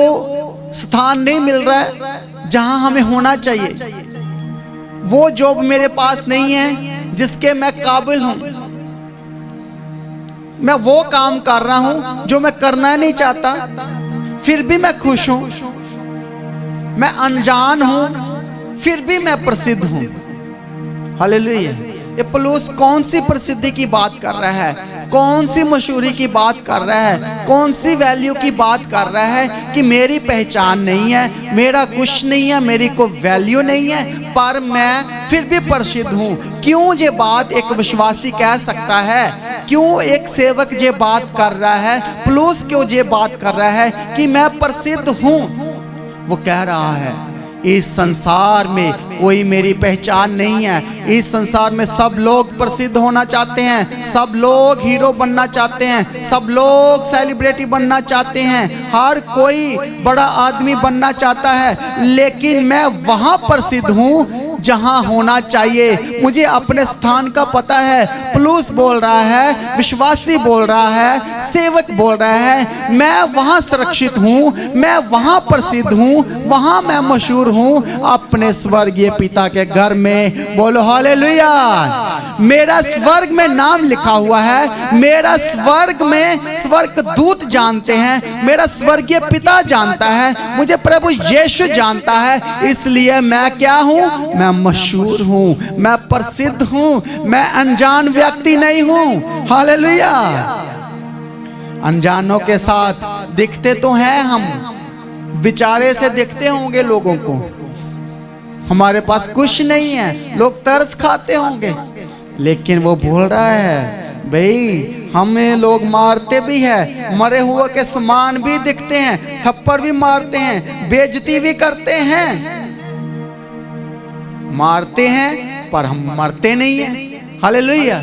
स्थान नहीं मिल रहा है जहां हमें होना चाहिए, वो जॉब मेरे पास नहीं है जिसके मैं काबिल हूं, मैं वो काम कर रहा हूं जो मैं करना नहीं चाहता, फिर भी मैं खुश हूं। मैं अनजान हूं फिर भी मैं प्रसिद्ध हूं। हालेलुया। ये पौलुस कौन सी प्रसिद्धि की बात कर रहा है, कौन सी मशहूरी की बात कर रहा है, कौन सी वैल्यू की बात कर रहा है कि मेरी पहचान नहीं है, मेरा कुछ नहीं है, मेरी कोई वैल्यू नहीं है, पर मैं फिर भी प्रसिद्ध हूँ। क्यों ये बात एक विश्वासी कह सकता है, क्यों एक सेवक ये बात कर रहा है, पौलुस क्यों ये बात कर रहा है कि मैं प्रसिद्ध हूँ? वो कह रहा है इस संसार में कोई मेरी पहचान नहीं है, इस संसार में सब लोग प्रसिद्ध होना चाहते हैं, सब लोग हीरो बनना चाहते हैं, सब लोग सेलिब्रिटी बनना चाहते हैं, हर कोई बड़ा आदमी बनना चाहता है, लेकिन मैं वहां प्रसिद्ध हूं जहां होना चाहिए। मुझे अपने स्थान का पता है। पौलुस बोल रहा है, विश्वासी बोल रहा है, सेवक बोल रहा है, मैं वहां सुरक्षित हूं, मैं वहां प्रसिद्ध हूं, वहां मैं मशहूर हूं अपने स्वर्गीय पिता के घर में। बोलो हालेलुया। मेरा स्वर्ग में नाम लिखा हुआ है, मेरा स्वर्ग में स्वर्ग दूत जानते हैं, मेरा स्वर्गीय पिता जानता है, मुझे प्रभु यीशु जानता है, इसलिए मैं क्या हूं? मैं मशहूर हूं, मैं प्रसिद्ध हूं, मैं अनजान व्यक्ति नहीं हूं। हालेलुया। अनजानों के साथ दिखते तो हैं हम, विचारे से दिखते होंगे लोगों को, हमारे पास कुछ नहीं है, लोग तरस खाते होंगे, लेकिन वो बोल रहा है भाई हमें लोग मारते भी है, मरे हुए के समान भी दिखते हैं, थप्पड़ भी मारते हैं, बेइज्जती भी करते हैं, मारते हैं पर हम मरते नहीं हैं। हालेलुया।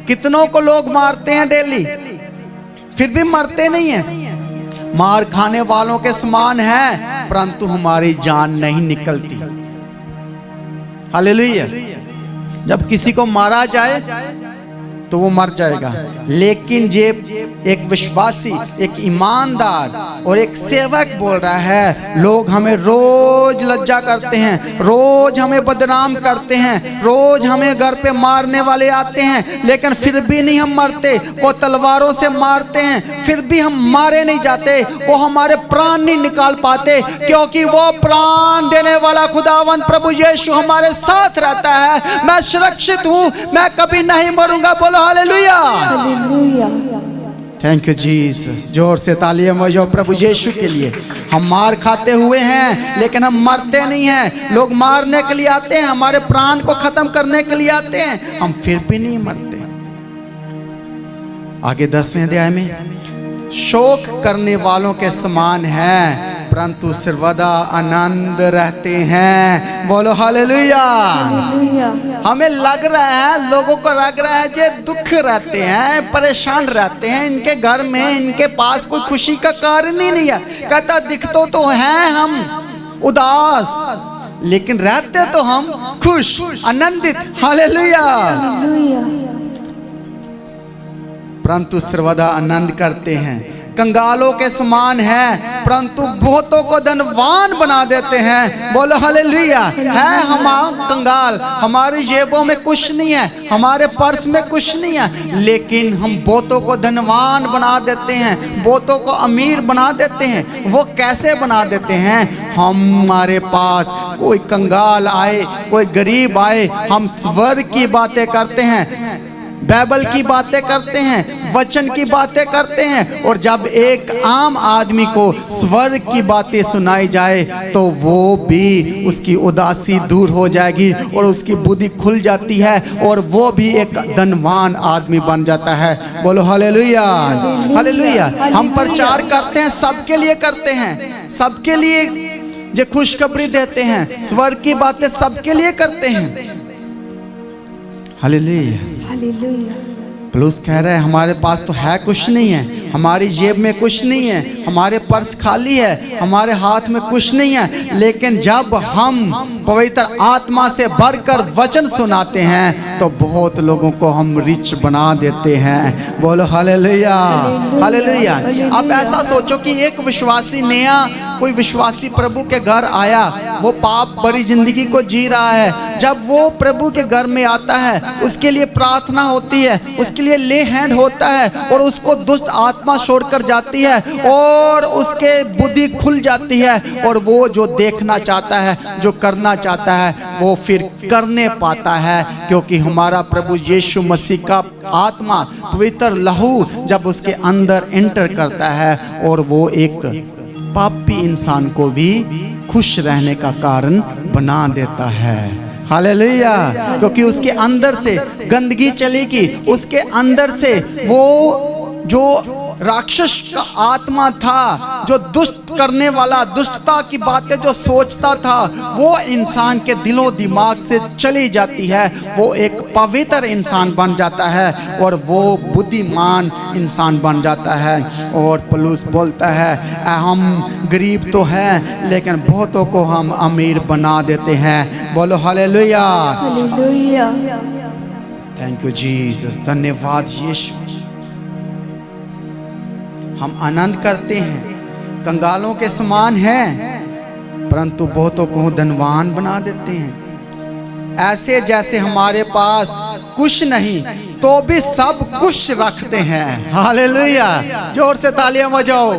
कितनों को लोग मारते हैं डेली, फिर भी मरते नहीं हैं। मार खाने वालों के समान है, परंतु हमारी जान नहीं निकलती। हालेलुया। जब किसी को मारा जाए तो वो मर जाएगा, लेकिन जे एक विश्वासी, एक ईमानदार और एक सेवक बोल रहा है, लोग हमें रोज लज्जा करते हैं, रोज हमें बदनाम करते हैं, रोज हमें घर पे मारने वाले आते हैं, लेकिन फिर भी नहीं हम मरते। वो तलवारों से मारते हैं, फिर भी हम मारे नहीं जाते, वो हमारे प्राण नहीं निकाल पाते, क्योंकि वो प्राण देने वाला खुदावंद प्रभु यीशु हमारे साथ रहता है। मैं सुरक्षित हूँ, मैं कभी नहीं मरूंगा। बोलो hallelujah. Hallelujah. Thank you Jesus. जोर से तालियां बजाओ प्रभु यीशु के लिए। हम मार खाते हुए हैं, लेकिन हम मरते नहीं हैं। लोग मारने के लिए आते हैं, हमारे प्राण को खत्म करने के लिए आते हैं, हम फिर भी नहीं मरते। आगे 10वें अध्याय में, शोक करने वालों के समान है, परंतु सर्वदा आनंद रहते हैं। बोलो हालेलुया। हमें लग रहा है, लोगों को लग रहा है जे दुख रहते हैं, परेशान रहते हैं, इनके घर में इनके पास कोई खुशी का कारण ही नहीं है। कहता दिखते तो हैं हम उदास, लेकिन रहते तो हम खुश, आनंदित। हालेलुया। परंतु सर्वदा आनंद करते हैं। कंगालों के समान है, परंतु बहुतों को धनवान बना देते हैं। बोलो हालेलुया। है हम कंगाल, हमारी जेबों में कुछ नहीं है, हमारे पर्स में कुछ नहीं है, लेकिन हम बहुतों को धनवान बना देते हैं, बहुतों को अमीर बना देते हैं। वो कैसे बना देते हैं? हमारे पास कोई कंगाल आए, कोई गरीब आए, हम स्वर्ग की बातें करते हैं, बाइबल की बातें करते हैं, वचन की बातें करते हैं, और जब एक आम आदमी को स्वर्ग की बातें सुनाई जाए तो वो भी, उसकी उदासी दूर हो जाएगी और उसकी बुद्धि खुल जाती है, और वो भी एक धनवान आदमी बन जाता है। बोलो हालेलुया। हालेलुया। हम प्रचार करते हैं, सबके लिए करते हैं, सबके लिए जो खुशखबरी देते हैं, स्वर्ग की बातें सबके लिए करते हैं। हालेलुया। हालेलुया। पौलुस कह रहा है हमारे पास तो है कुछ नहीं है, हमारी जेब में कुछ नहीं है, हमारे पर्स खाली है, हमारे हाथ में कुछ नहीं है, लेकिन जब हम पवित्र आत्मा से भरकर वचन सुनाते हैं तो बहुत लोगों को हम रिच बना देते हैं। बोलो हालेलुया, हालेलुया। अब ऐसा सोचो कि एक विश्वासी नया कोई विश्वासी प्रभु के घर आया, वो पाप भरी जिंदगी को जी रहा है। जब वो प्रभु के घर में आता है, उसके लिए प्रार्थना होती है, उसके लिए ले हैंड होता है और उसको दुष्ट आत्मा छोड़कर जाती है और उसके बुद्धि खुल जाती है और वो जो देखना चाहता है, जो करना चाहता है, वो फिर करने पाता है, क्योंकि हमारा प्रभु यीशु मसीह का आत्मा पवित्र लहू जब उसके अंदर एंटर करता है और वो एक पापी इंसान को भी खुश रहने का कारण बना देता है। हालेलुया। क्योंकि उसके अंदर से गंदगी चलेगी, उसके अंदर से वो जो राक्षस का आत्मा था, जो दुष्ट करने वाला, दुष्टता की बातें जो सोचता था, वो इंसान के दिलो दिमाग से चली जाती है। वो एक पवित्र इंसान बन जाता है और वो बुद्धिमान इंसान बन जाता है। और पौलुस बोलता है, हम गरीब तो हैं लेकिन बहुतों को हम अमीर बना देते हैं। बोलो hallelujah, hallelujah. Thank you Jesus, धन्यवाद यीशु। हम आनंद करते हैं, कंगालों के समान हैं, परंतु बहुतों को धनवान बना देते हैं। ऐसे जैसे हमारे पास कुछ नहीं तो भी सब कुछ रखते हैं। हालेलुया। जोर से तालियां बजाओ,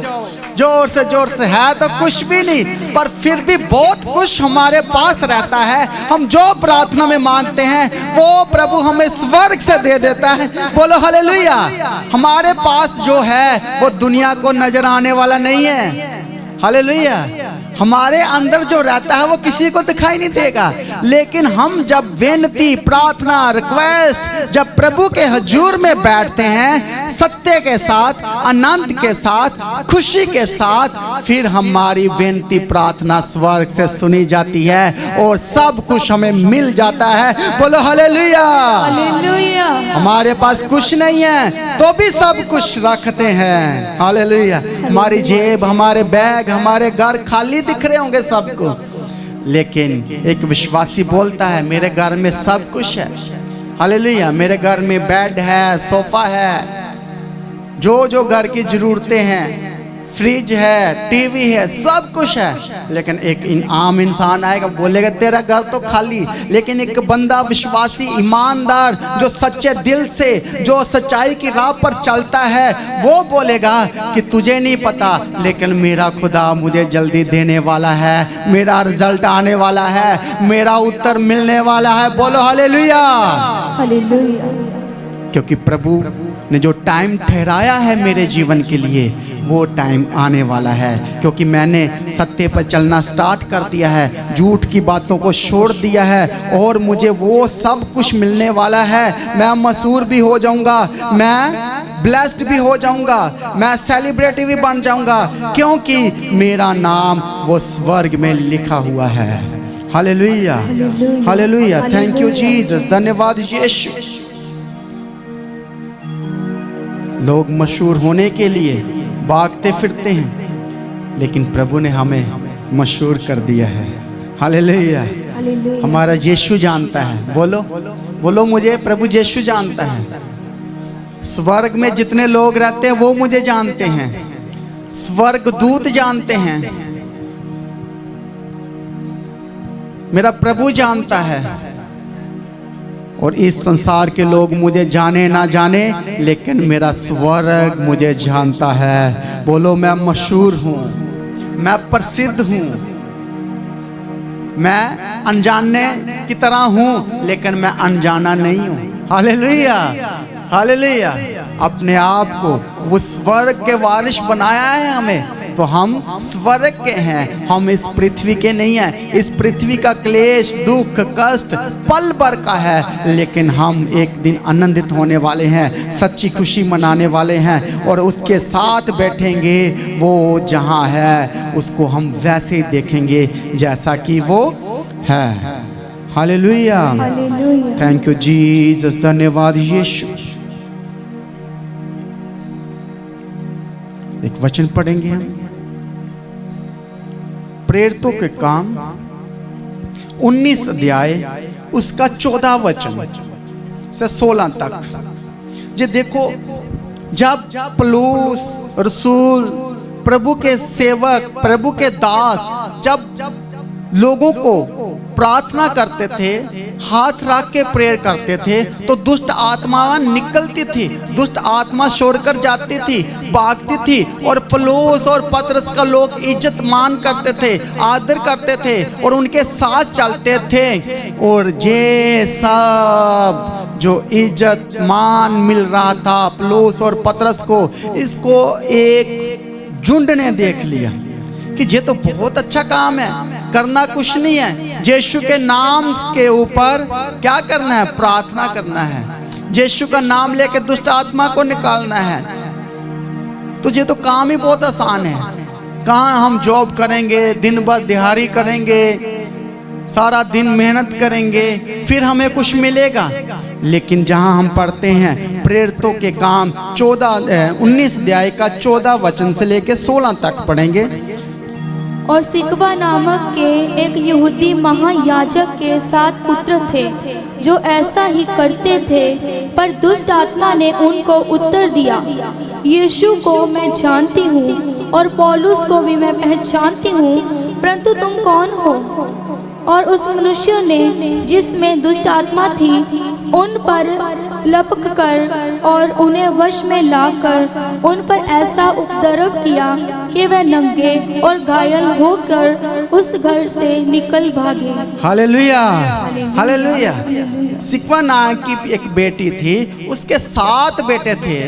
जोर से है तो कुछ भी नहीं, पर फिर भी बहुत कुछ हमारे पास रहता है। हम जो प्रार्थना में मांगते हैं वो प्रभु हमें स्वर्ग से दे देता है। बोलो हालेलुया। हमारे पास जो है वो दुनिया को नजर आने वाला नहीं है। हालेलुया। हमारे अंदर जो रहता है वो किसी को दिखाई नहीं देगा, लेकिन हम जब विनती, प्रार्थना, रिक्वेस्ट जब प्रभु के हजूर में बैठते हैं सत्य के साथ, आनंद के साथ, खुशी के साथ, फिर हमारी विनती प्रार्थना स्वर्ग से सुनी जाती है और सब कुछ हमें मिल जाता है। बोलो हालेलुया, हालेलुया। हमारे पास कुछ नहीं है तो भी सब कुछ रखते हैं। हालेलुया। हमारी जेब, हमारे बैग, हमारे घर खाली दिख रहे होंगे सबको, लेकिन एक विश्वासी बोलता है मेरे घर में सब कुछ है। हालेलुया। मेरे घर में बेड है, सोफा है, जो घर की जरूरतें हैं, फ्रिज है, टीवी है, सब कुछ है। लेकिन एक आम इंसान आएगा, बोलेगा तेरा घर तो खाली। लेकिन एक बंदा विश्वासी, ईमानदार, जो सच्चे दिल से, जो सच्चाई की राह पर चलता है, वो बोलेगा कि तुझे नहीं पता, लेकिन मेरा खुदा मुझे जल्दी देने वाला है, मेरा रिजल्ट आने वाला है, मेरा उत्तर मिलने वाला है। बोलो हालेलुया, हालेलुया। क्योंकि प्रभु ने जो टाइम ठहराया है मेरे जीवन के लिए, वो टाइम आने वाला है। क्योंकि मैंने सत्य पर चलना स्टार्ट कर दिया है, झूठ की बातों को छोड़ दिया है और मुझे वो सब कुछ मिलने वाला है। मैं मशहूर भी हो जाऊंगा, मैं ब्लेस्ड भी हो जाऊंगा, मैं सेलिब्रिटी भी बन जाऊंगा, क्योंकि मेरा नाम वो स्वर्ग में लिखा हुआ है। Hallelujah, hallelujah. Thank you Jesus, धन्यवाद यीशु। लोग मशहूर होने के लिए भागते फिरते हैं, लेकिन प्रभु ने हमें मशहूर कर दिया है। हालेलुया। हालेलुया। हमारा यीशु जानता है। बोलो बोलो, मुझे प्रभु यीशु जानता है। स्वर्ग में जितने लोग रहते हैं वो मुझे जानते हैं, स्वर्ग दूत जानते हैं, मेरा प्रभु जानता है। और इस संसार के लोग मुझे जाने ना जाने, लेकिन मेरा स्वर्ग मुझे जानता है। बोलो, मैं मशहूर हूँ, मैं प्रसिद्ध हूँ, मैं अनजाने की तरह हूँ, लेकिन मैं अनजाना नहीं हूँ। Hallelujah, hallelujah. अपने आप को वो स्वर्ग के वारिस बनाया है हमें, तो हम स्वर्ग के हैं, हम इस पृथ्वी के नहीं हैं। इस पृथ्वी का क्लेश, दुख, कष्ट पल भर का है, लेकिन हम एक दिन आनंदित होने वाले हैं, सच्ची खुशी मनाने वाले हैं और उसके साथ बैठेंगे। वो जहाँ है उसको हम वैसे ही देखेंगे जैसा कि वो है। Hallelujah, hallelujah. Thank you Jesus, धन्यवाद यीशु। एक वचन पढ़ेंगे हम, प्रेरितों के काम 19 अध्याय उसका 14 वचन से 16 तक। जे देखो, जब पौलुस रसूल, प्रभु के सेवक, प्रभु के दास जब लोगों को प्रार्थना करते थे, हाथ रख के प्रेयर करते थे, तो दुष्ट आत्मा निकलती थी, दुष्ट आत्मा छोड़कर जाती थी, भागती थी। और पौलुस और पतरस का लोग इज्जत मान करते थे, आदर करते थे और उनके साथ चलते थे। और ये सब जो इज्जत मान मिल रहा था पौलुस और पतरस को, इसको एक झुंड ने देख लिया कि ये तो बहुत अच्छा काम है, करना कुछ नहीं है, यीशु के नाम के ऊपर क्या करना है, प्रार्थना करना है, यीशु का नाम लेके दुष्ट आत्मा को निकालना है। तो ये तो काम ही बहुत आसान है। कहाँ हम जॉब करेंगे, दिन भर दिहाड़ी करेंगे, सारा दिन मेहनत करेंगे, फिर हमें कुछ मिलेगा। लेकिन जहाँ हम पढ़ते हैं प्रेरितों के काम 19 अध्याय का 14 वचन से लेके 16 तक पढ़ेंगे। और सिकवा नामक के एक यहूदी महायाजक के 7 पुत्र थे जो ऐसा ही करते थे, पर दुष्ट आत्मा ने उनको उत्तर दिया, यीशु को मैं जानती हूँ और पौलुस को भी मैं पहचानती हूँ, परंतु तुम कौन हो? और उस मनुष्य ने जिसमें दुष्ट आत्मा थी उन पर लपक कर और उन्हें वश में लाकर उन पर ऐसा उपद्रव किया कि वे नंगे और घायल होकर उस घर से निकल भागे। Hallelujah, hallelujah. सिकवा नाम की एक बेटी थी, उसके 7 बेटे थे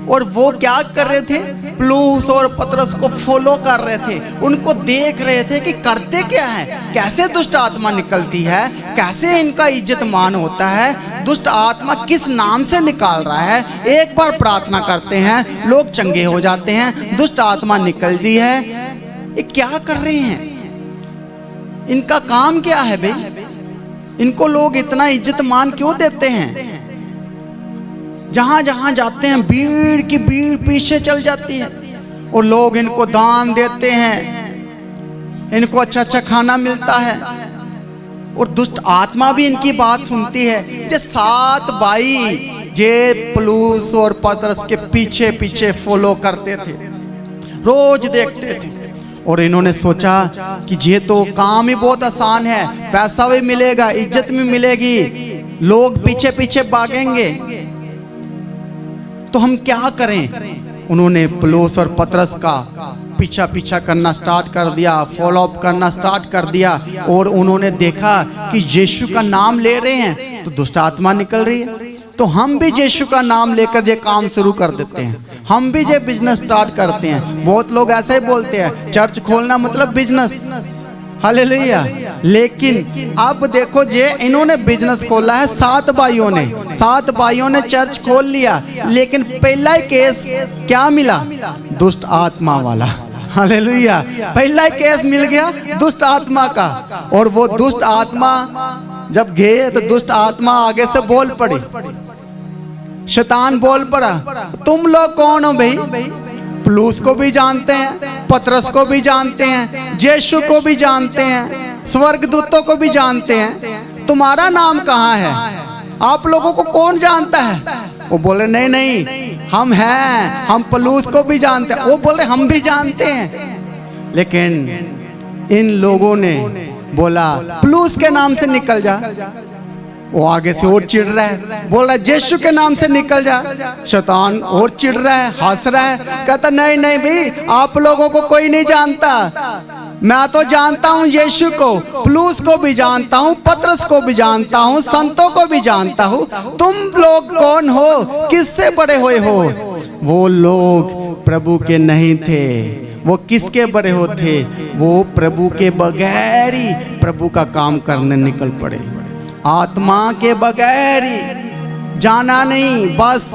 और वो क्या कर रहे थे, पौलुस और पतरस को फॉलो कर रहे थे, उनको देख रहे थे कि करते क्या है, कैसे दुष्ट आत्मा निकलती है, कैसे इनका इज्जत मान होता है, दुष्ट आत्मा किस नाम से निकाल रहा है। एक बार प्रार्थना करते हैं, लोग चंगे हो जाते हैं, दुष्ट आत्मा निकलती है। ये क्या कर रहे हैं, इनका काम क्या है भाई, इनको लोग इतना इज्जत मान क्यों देते हैं? जहां जहां जाते हैं भीड़ की भीड़ पीछे चल जाती है और लोग इनको दान देते हैं, इनको अच्छा अच्छा खाना मिलता है और दुष्ट आत्मा भी इनकी बात सुनती है। ये 7 भाई ये पौलुस और पतरस के पीछे पीछे फॉलो करते थे, रोज देखते थे और इन्होंने सोचा कि ये तो काम ही बहुत आसान है, पैसा भी मिलेगा, इज्जत भी मिलेगी, लोग पीछे पीछे भागेंगे, तो हम क्या करें। उन्होंने पौलुस और पतरस का पीछा पीछा करना स्टार्ट कर दिया, फॉलो अप करना स्टार्ट कर दिया और उन्होंने देखा कि यीशु का नाम ले रहे हैं तो दुष्ट आत्मा निकल रही है, तो हम भी यीशु का नाम लेकर ये काम शुरू कर देते हैं, हम भी ये बिजनेस स्टार्ट करते हैं। बहुत लोग ऐसे ही बोलते हैं चर्च खोलना मतलब बिजनेस, हालेलुया। लेकिन अब देखो जे इन्होंने बिजनेस खोला है, 7 भाइयों ने चर्च खोल लिया, लेकिन पहला ही केस क्या मिला, दुष्ट आत्मा वाला, हालेलुया। पहला ही केस मिल गया दुष्ट आत्मा का, और वो दुष्ट आत्मा जब गए तो दुष्ट आत्मा आगे से बोल पड़ी, शैतान बोल पड़ा, तुम लोग कौन हो भाई? पौलुस को भी जानते हैं, पतरस को भी जानते हैं, यीशु को भी जानते हैं, स्वर्गदूतों को भी जानते हैं, तुम्हारा नाम कहाँ है? आप लोगों को कौन जानता है? वो बोले नहीं नहीं हम हैं, हम पौलुस को भी जानते हैं। वो बोले हम भी जानते हैं। लेकिन इन लोगों ने बोला पौलुस के नाम से निकल जा। वो आगे से और चिढ़ रहा है, बोल रहा है यीशु के नाम से निकल जा। शैतान और चिढ़ रहा है, हंस रहा है, कहता नहीं नहीं भाई आप लोगों को कोई नहीं जानता, मैं तो जानता हूँ यीशु को, पौलुस को भी जानता हूँ, पतरस को भी जानता हूँ, संतों को भी जानता हूँ, तुम लोग कौन हो, किससे बड़े हुए हो? वो लोग प्रभु के नहीं थे, वो किसके बड़े होते? वो प्रभु के बगैर ही प्रभु का काम करने निकल पड़े, आत्मा के बगैर ही, जाना नहीं, बस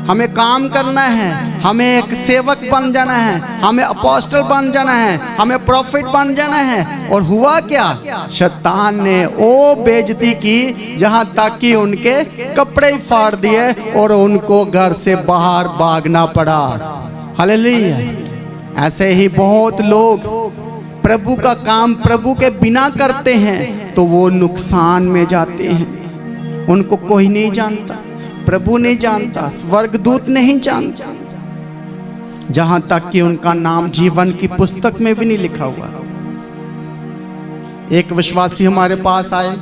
हमें काम करना है, हमें एक सेवक बन जाना है, हमें अपोस्टल बन जाना है, हमें प्रॉफिट बन जाना है। और हुआ क्या, शैतान ने वो बेइज्जती की जहां तक कि उनके कपड़े ही फाड़ दिए और उनको घर से बाहर भागना पड़ा। हालेलुया। ऐसे ही बहुत लोग प्रभु का काम प्रभु के बिना करते हैं तो वो नुकसान में जाते हैं। उनको कोई नहीं जानता, प्रभु नहीं जानता, स्वर्गदूत नहीं जानता, जहां तक कि उनका नाम जीवन की पुस्तक में भी नहीं लिखा हुआ। एक विश्वासी हमारे पास आए,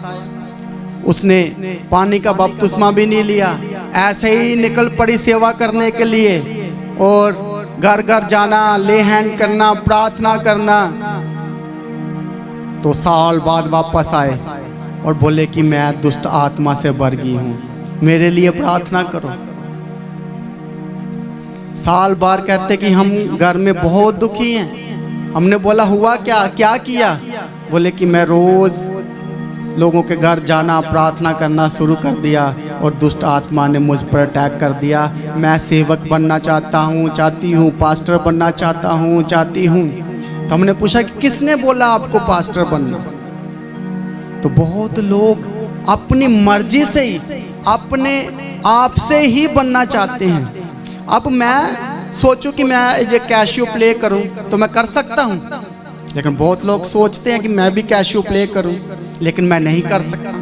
उसने पानी का बपतिस्मा भी नहीं लिया, ऐसे ही निकल पड़ी सेवा करने के लिए और घर घर जाना, ले हैंड करना, प्रार्थना करना। तो साल बाद वापस आए और बोले कि मैं दुष्ट आत्मा से भर गई हूं, मेरे लिए प्रार्थना करो। साल बाद कहते कि हम घर में बहुत दुखी हैं। हमने बोला हुआ क्या, क्या किया? बोले कि मैं रोज लोगों के घर जाना, प्रार्थना करना शुरू कर दिया और दुष्ट आत्मा ने मुझ पर अटैक कर दिया। मैं सेवक बनना चाहता हूँ, चाहती हूँ, पास्टर बनना चाहता हूँ, चाहती हूँ। तो हमने पूछा कि किसने बोला आपको पास्टर बनना? तो बहुत लोग अपनी मर्जी से ही, अपने आप से ही बनना चाहते हैं। अब मैं सोचूं कि मैं ये कैशियो प्ले करूं तो मैं कर सकता हूं, लेकिन बहुत लोग सोचते हैं कि मैं भी कैशियो प्ले करूं, लेकिन मैं नहीं कर सकता।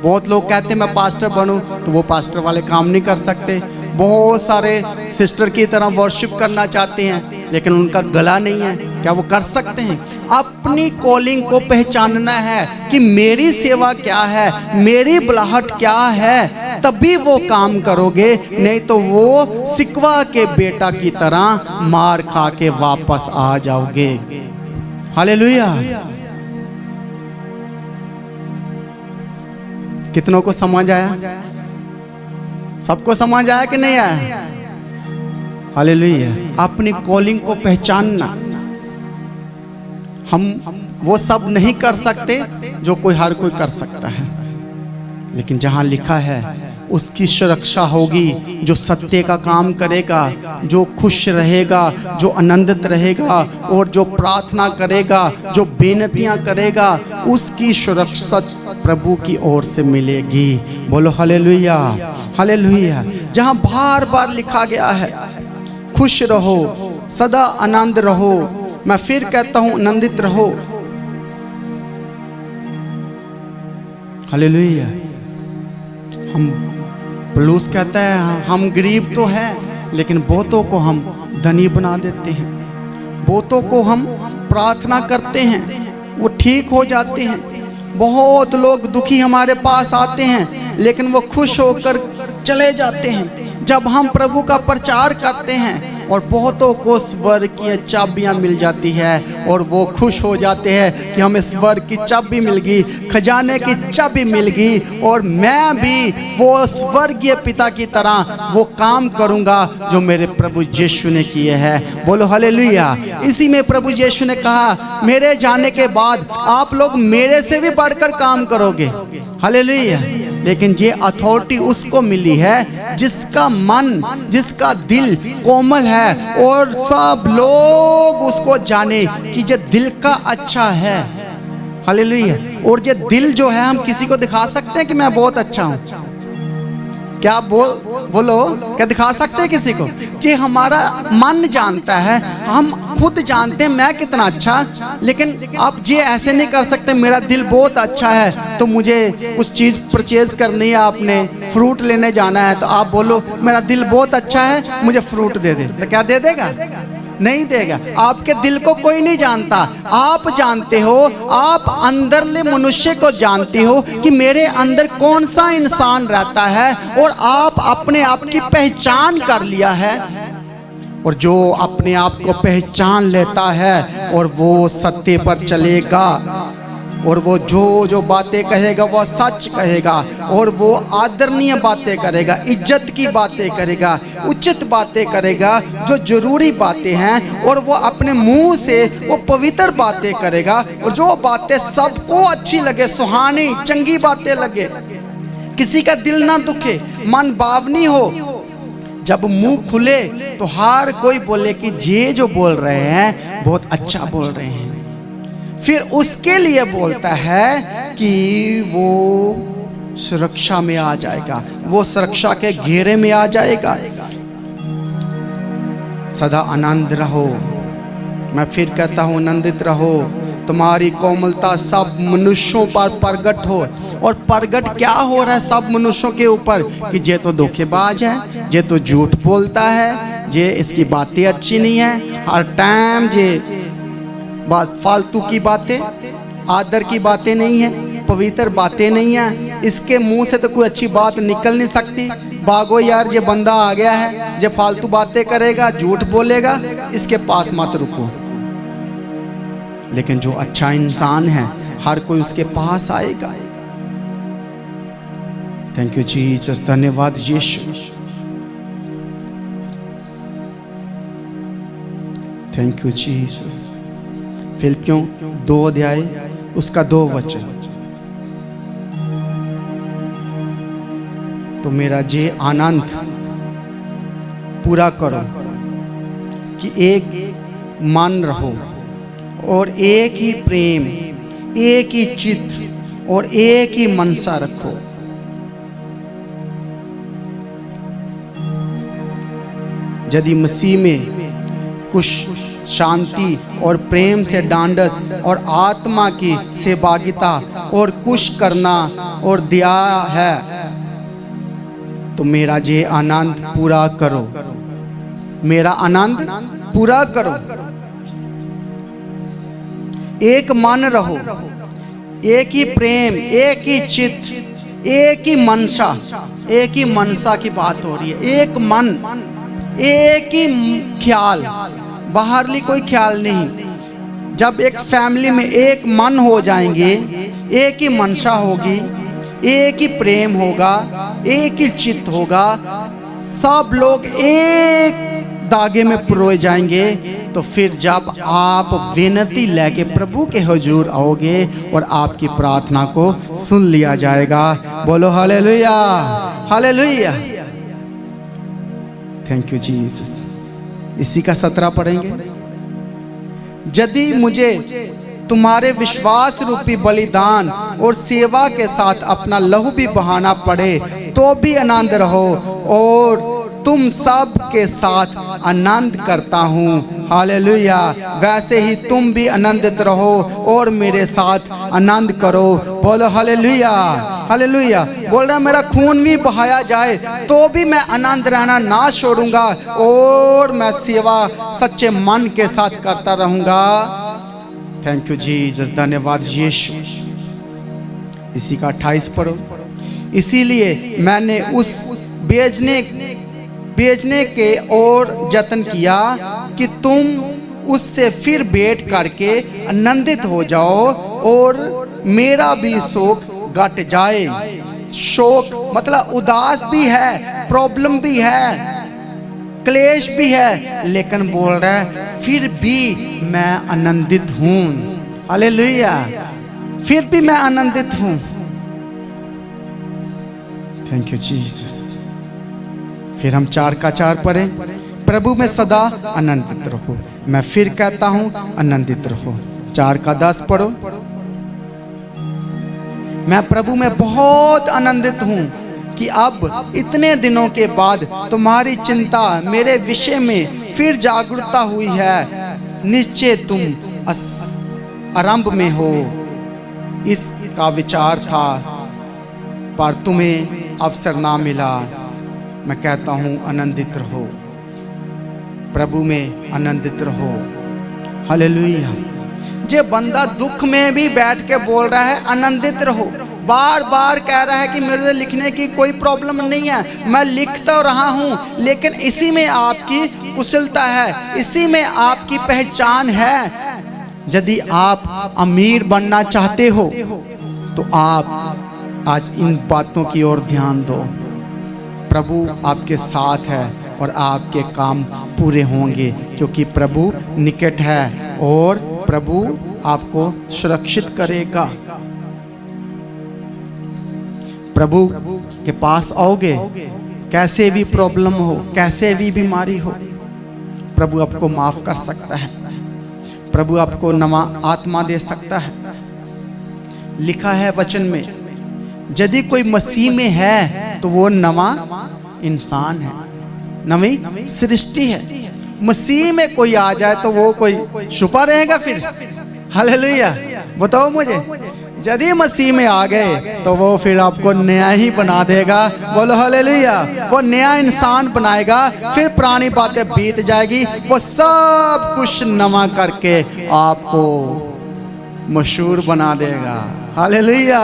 बहुत लोग कहते हैं मैं पास्टर बनूं तो वो पास्टर वाले काम नहीं कर सकते। बहुत सारे सिस्टर की तरह वर्शिप करना चाहते हैं, लेकिन उनका गला नहीं है, क्या वो कर सकते हैं? अपनी कॉलिंग को पहचानना है कि मेरी सेवा क्या है, मेरी बुलाहट क्या है, तभी वो काम करोगे। नहीं तो वो सिकवा के बेटा की तरह मार खा के वापस आ जाओगे। हालेलुया। कितनों को समझ आया? सबको समझ आया कि नहीं आया? हालेलुया। अपनी कॉलिंग को पहचानना। हम वो सब नहीं कर सकते जो कोई हर कोई कर सकता है, लेकिन जहां लिखा है उसकी सुरक्षा होगी। जो सत्य का काम करेगा, जो खुश रहेगा, जो आनंदित रहेगा और जो प्रार्थना करेगा, जो बेनतियां करेगा, उसकी सुरक्षा प्रभु की ओर से मिलेगी। बोलो हालेलुया, हालेलुया। जहां बार बार लिखा गया है खुश रहो, सदा आनंद रहो, मैं फिर कहता हूं आनंदित रहो। हालेलुया। हम पौलुस कहता है हम गरीब तो हैं, लेकिन बहुतों को हम धनी बना देते हैं। बहुतों को हम प्रार्थना करते हैं, वो ठीक हो जाते हैं। बहुत लोग दुखी हमारे पास आते हैं, लेकिन वो खुश होकर चले जाते हैं। जब हम प्रभु का प्रचार करते हैं और बहुतों को स्वर्ग की चाबियां मिल जाती है और वो खुश हो जाते हैं कि हमें स्वर्ग की चाबी मिल गई, खजाने की चाबी मिल गई और मैं भी वो स्वर्गीय पिता की तरह वो काम करूंगा जो मेरे प्रभु यीशु ने किए हैं। बोलो हालेलुया। इसी में प्रभु यीशु ने कहा मेरे जाने के बाद आप लोग मेरे से भी बढ़कर काम करोगे। हालेलुया। लेकिन ये अथॉरिटी उसको मिली है जिसका मन, जिसका दिल कोमल है और सब लोग उसको जाने कि ये दिल का अच्छा है। हालेलुया। और ये दिल जो है हम किसी को दिखा सकते हैं कि मैं बहुत अच्छा हूं? क्या बोलो, क्या दिखा सकते हैं किसी को? ये हमारा मन जानता है, हम खुद जानते हैं मैं कितना अच्छा, लेकिन आप ये ऐसे नहीं कर सकते मेरा दिल बहुत अच्छा है तो मुझे कुछ चीज़ परचेज करनी है, आपने फ्रूट लेने जाना है तो आप बोलो मेरा दिल बहुत अच्छा है मुझे फ्रूट दे दे, तो क्या दे देगा? नहीं देगा। आपके दिल को कोई नहीं जानता, आप जानते हो। आप अंदरले मनुष्य को जानते हो कि मेरे अंदर कौन सा इंसान रहता है और आप अपने आप की पहचान कर लिया है। और जो अपने आप को पहचान लेता है और वो सत्य पर चलेगा और वो जो बातें कहेगा वो सच कहेगा और वो आदरणीय बातें करेगा, इज्जत की बातें करेगा, उचित बातें करेगा, जो जरूरी बातें हैं, और वो अपने मुंह से वो पवित्र बातें करेगा और जो बातें सबको अच्छी लगे, सुहानी चंगी बातें लगे, किसी का दिल ना दुखे, मन बावनी हो। जब मुंह खुले तो हर कोई बोले कि ये जो बोल रहे हैं बहुत अच्छा बोल रहे हैं। फिर उसके लिए बोलता है कि वो सुरक्षा में आ जाएगा, वो सुरक्षा के घेरे में आ जाएगा। सदा आनंद रहो। मैं फिर कहता हूँ आनंदित रहो। तुम्हारी कोमलता सब मनुष्यों पर प्रकट हो। और प्रकट क्या हो रहा है सब मनुष्यों के ऊपर कि जे तो धोखेबाज है, जे तो झूठ बोलता है, जे इसकी बातें अच्छी नहीं है, हर टाइम जे बस फालतू की बातें, आदर की बातें नहीं है, पवित्र बातें नहीं है, इसके मुंह से तो कोई अच्छी बात निकल नहीं सकती। भागो यार, ये बंदा आ गया है, जो फालतू बातें करेगा, झूठ बोलेगा, इसके पास मत रुको। लेकिन जो अच्छा इंसान है हर कोई उसके पास आएगा। थैंक यू जीसस, धन्यवाद यीशु, थैंक यू जीसस। फिलिप्पियों 2 अध्याय उसका 2 वचन। तो मेरा जे आनंद पूरा करो कि एक मन रहो और एक ही प्रेम, एक ही चित्त और एक ही मनसा रखो। यदि मसीह में कुछ शांति और प्रेम से डांडस और आत्मा की सहभागिता और कुछ करना और दया है तो मेरा जे आनंद पूरा करो। मेरा आनंद पूरा करो। एक मन रहो, एक ही प्रेम, एक ही चित्त, एक ही मनसा। एक ही मनसा की बात हो रही है, एक मन, एक ही ख्याल, बाहरली कोई ख्याल नहीं। जब एक फैमिली में एक मन हो जाएंगे, एक ही मनसा होगी, एक ही प्रेम होगा, एक ही चित्त होगा, सब लोग एक धागे में पिरोए जाएंगे, तो फिर जब आप विनती लेके प्रभु के हुजूर आओगे और आपकी प्रार्थना को सुन लिया जाएगा। बोलो hallelujah, hallelujah. Thank you Jesus. इसी का 17 पढ़ेंगे। यदि मुझे तुम्हारे विश्वास रूपी बलिदान और सेवा के साथ अपना लहू भी बहाना पड़े तो भी आनंद रहो, और तुम सब के साथ आनंद करता हूँ। हालेलुया। वैसे ही तुम भी आनंदित रहो और मेरे साथ आनंद करो। बोलो हालेलुया, हालेलुया। बोल रहा मेरा खून भी बहाया जाए तो भी मैं आनंद रहना ना छोड़ूंगा और मैं सेवा सच्चे मन के साथ करता रहूंगा। थैंक यू जीसस, धन्यवाद यीशु। इसी का 28 पढ़ो। इसीलिए मैंने उस भेजने के और जतन किया कि तुम उससे फिर भेंट करके आनंदित हो जाओ और मेरा भी शोक घट जाए। शोक मतलब उदास भी है, प्रॉब्लम भी है, क्लेश भी है, लेकिन बोल रहा है फिर भी मैं आनंदित हूँ। हालेलुया। फिर भी मैं आनंदित हूँ। Thank you Jesus. फिर हम 4 का 4 पढ़ें। प्रभु में सदा आनंदित रहो। मैं फिर कहता हूँ आनंदित रहो। 4 का 10 पढ़ो। मैं प्रभु में बहुत आनंदित हूँ कि अब इतने दिनों के बाद तुम्हारी चिंता मेरे विषय में फिर जागरूकता हुई है। निश्चय तुम आरंभ में हो इसका विचार था, पर तुम्हें अवसर ना मिला। मैं कहता हूँ आनंदित रहो, प्रभु में आनंदित रहो। हालेलुया। जे बंदा दुख में भी बैठ के बोल रहा है आनंदित रहो, बार बार कह रहा है कि मेरे लिखने की कोई प्रॉब्लम नहीं है, मैं लिख तो रहा हूँ, लेकिन इसी में आपकी कुशलता है, इसी में आपकी पहचान है। यदि आप अमीर बनना चाहते हो तो आप आज इन बातों की ओर ध्यान दो। प्रभु आपके साथ है और आपके काम पूरे होंगे, क्योंकि प्रभु निकट है और प्रभु आपको सुरक्षित करेगा। प्रभु के पास आओगे, कैसे भी प्रॉब्लम हो, कैसे भी बीमारी हो, प्रभु आपको माफ कर सकता है, प्रभु आपको नवा आत्मा दे सकता है। लिखा है वचन में, यदि कोई मसीह में है तो वो नवा इंसान है, नवी सृष्टि है। मसीह में कोई आ जाए तो वो कोई छुपा रहेगा फिर? हालेलुया, बताओ मुझे। यदि मसीह में आ गए तो वो फिर आपको नया ही बना देगा। बोलो हालेलुया। वो नया इंसान बनाएगा, फिर पुरानी बातें बीत जाएगी, वो सब कुछ नवा करके आपको मशहूर बना देगा। हालेलुया।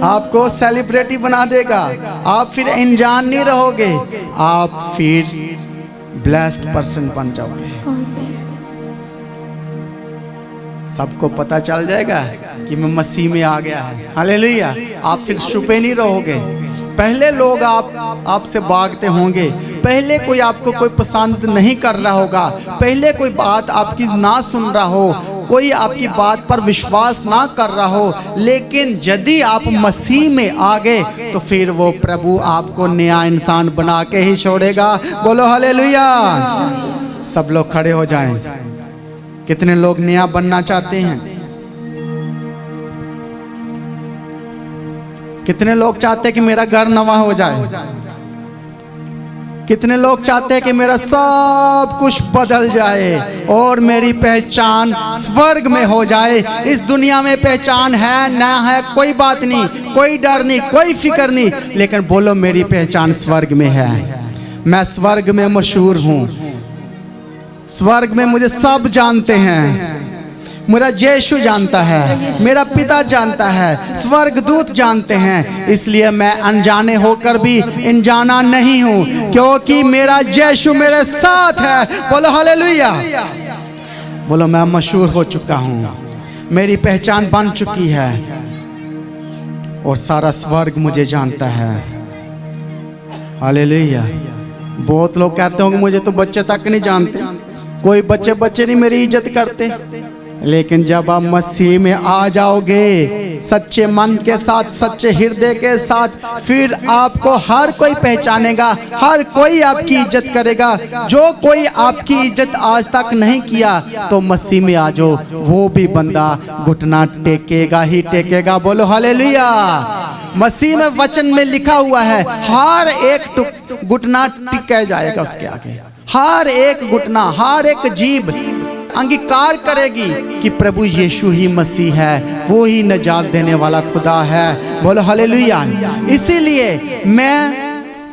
आपको सेलिब्रिटी बना देगा। आप फिर अनजान नहीं रहोगे, आप फिर ब्लेस्ड पर्सन बन जाओगे। सबको पता चल जाएगा कि मैं मसीह में आ गया है। हालेलुया। आप फिर छुपे नहीं रहोगे। पहले लोग आपसे भागते होंगे, पहले कोई आपको कोई पसंद नहीं कर रहा होगा, पहले कोई बात आपकी ना सुन रहा हो, कोई आपकी बात पर विश्वास ना कर रहा हो, लेकिन यदि आप मसीह में आ गए तो फिर वो प्रभु आपको नया इंसान बना के ही छोड़ेगा। बोलो हालेलुया। सब लोग खड़े हो जाएं। कितने लोग नया बनना चाहते हैं? कितने लोग चाहते हैं कि मेरा घर नवा हो जाए? कितने लोग चाहते हैं कि मेरा सब कुछ बदल जाए और मेरी पहचान स्वर्ग में हो जाए? इस दुनिया में पहचान है ना है कोई बात नहीं, कोई डर नहीं, कोई फिक्र नहीं, लेकिन बोलो मेरी पहचान स्वर्ग में है। मैं स्वर्ग में मशहूर हूँ। स्वर्ग में मुझे सब जानते हैं। मेरा यीशु जानता है, मेरा पिता जानता है, स्वर्गदूत जानते हैं। इसलिए मैं अनजाने होकर भी अनजाना नहीं हूँ, क्योंकि मेरा यीशु मेरे साथ है। बोलो हालेलुया। बोलो मैं मशहूर हो चुका हूँ, मेरी पहचान बन चुकी है और सारा स्वर्ग मुझे जानता है। हालेलुया। बहुत लोग कहते होंगे मुझे तो बच्चे तक नहीं जानते, कोई बच्चे नहीं मेरी इज्जत करते, लेकिन जब आप मसीह में आ जाओगे सच्चे मन के साथ, सच्चे हृदय के साथ, फिर आपको हर कोई पहचानेगा, हर कोई आपकी इज्जत करेगा। जो कोई आपकी इज्जत आज तक नहीं किया तो मसीह में आ जाओ, वो भी बंदा घुटना टेकेगा ही टेकेगा। बोलो हालेलुया। मसीह में वचन में लिखा हुआ है हर एक घुटना टिका जाएगा उसके आगे। हर एक घुटना, हर एक जीभ अंगीकार करेगी कि प्रभु यीशु ही मसीह है, वो ही निजात देने वाला खुदा है। बोलो हालेलुया। इसीलिए मैं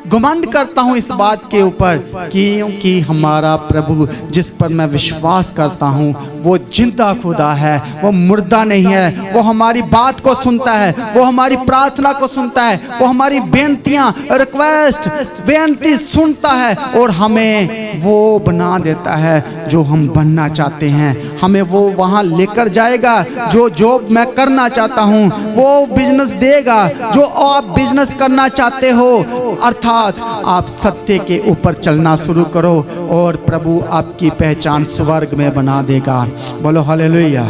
घमंड करता हूँ इस बात के ऊपर क्योंकि हमारा प्रभु जिस पर मैं विश्वास करता हूँ वो जिंदा खुदा है, वो मुर्दा नहीं है। वो हमारी बात को सुनता है, वो हमारी प्रार्थना को सुनता है, वो हमारी बेनतियाँ, रिक्वेस्ट, बेनती सुनता है और हमें वो बना देता है जो हम बनना चाहते हैं। हमें वो वहाँ लेकर जाएगा। जो जॉब मैं करना चाहता हूँ वो बिजनेस देगा। जो आप बिजनेस करना चाहते हो, अर्थात आप सत्य के ऊपर चलना शुरू करो और प्रभु आपकी पहचान स्वर्ग में बना देगा। बोलो हालेलुया।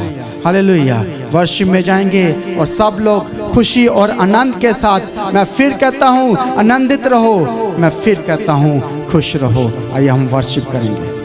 हालेलुया। वर्शिप में जाएंगे और सब लोग खुशी और आनंद के साथ, मैं फिर कहता हूँ आनंदित रहो, मैं फिर कहता हूँ खुश रहो। आइए हम वर्शिप करेंगे।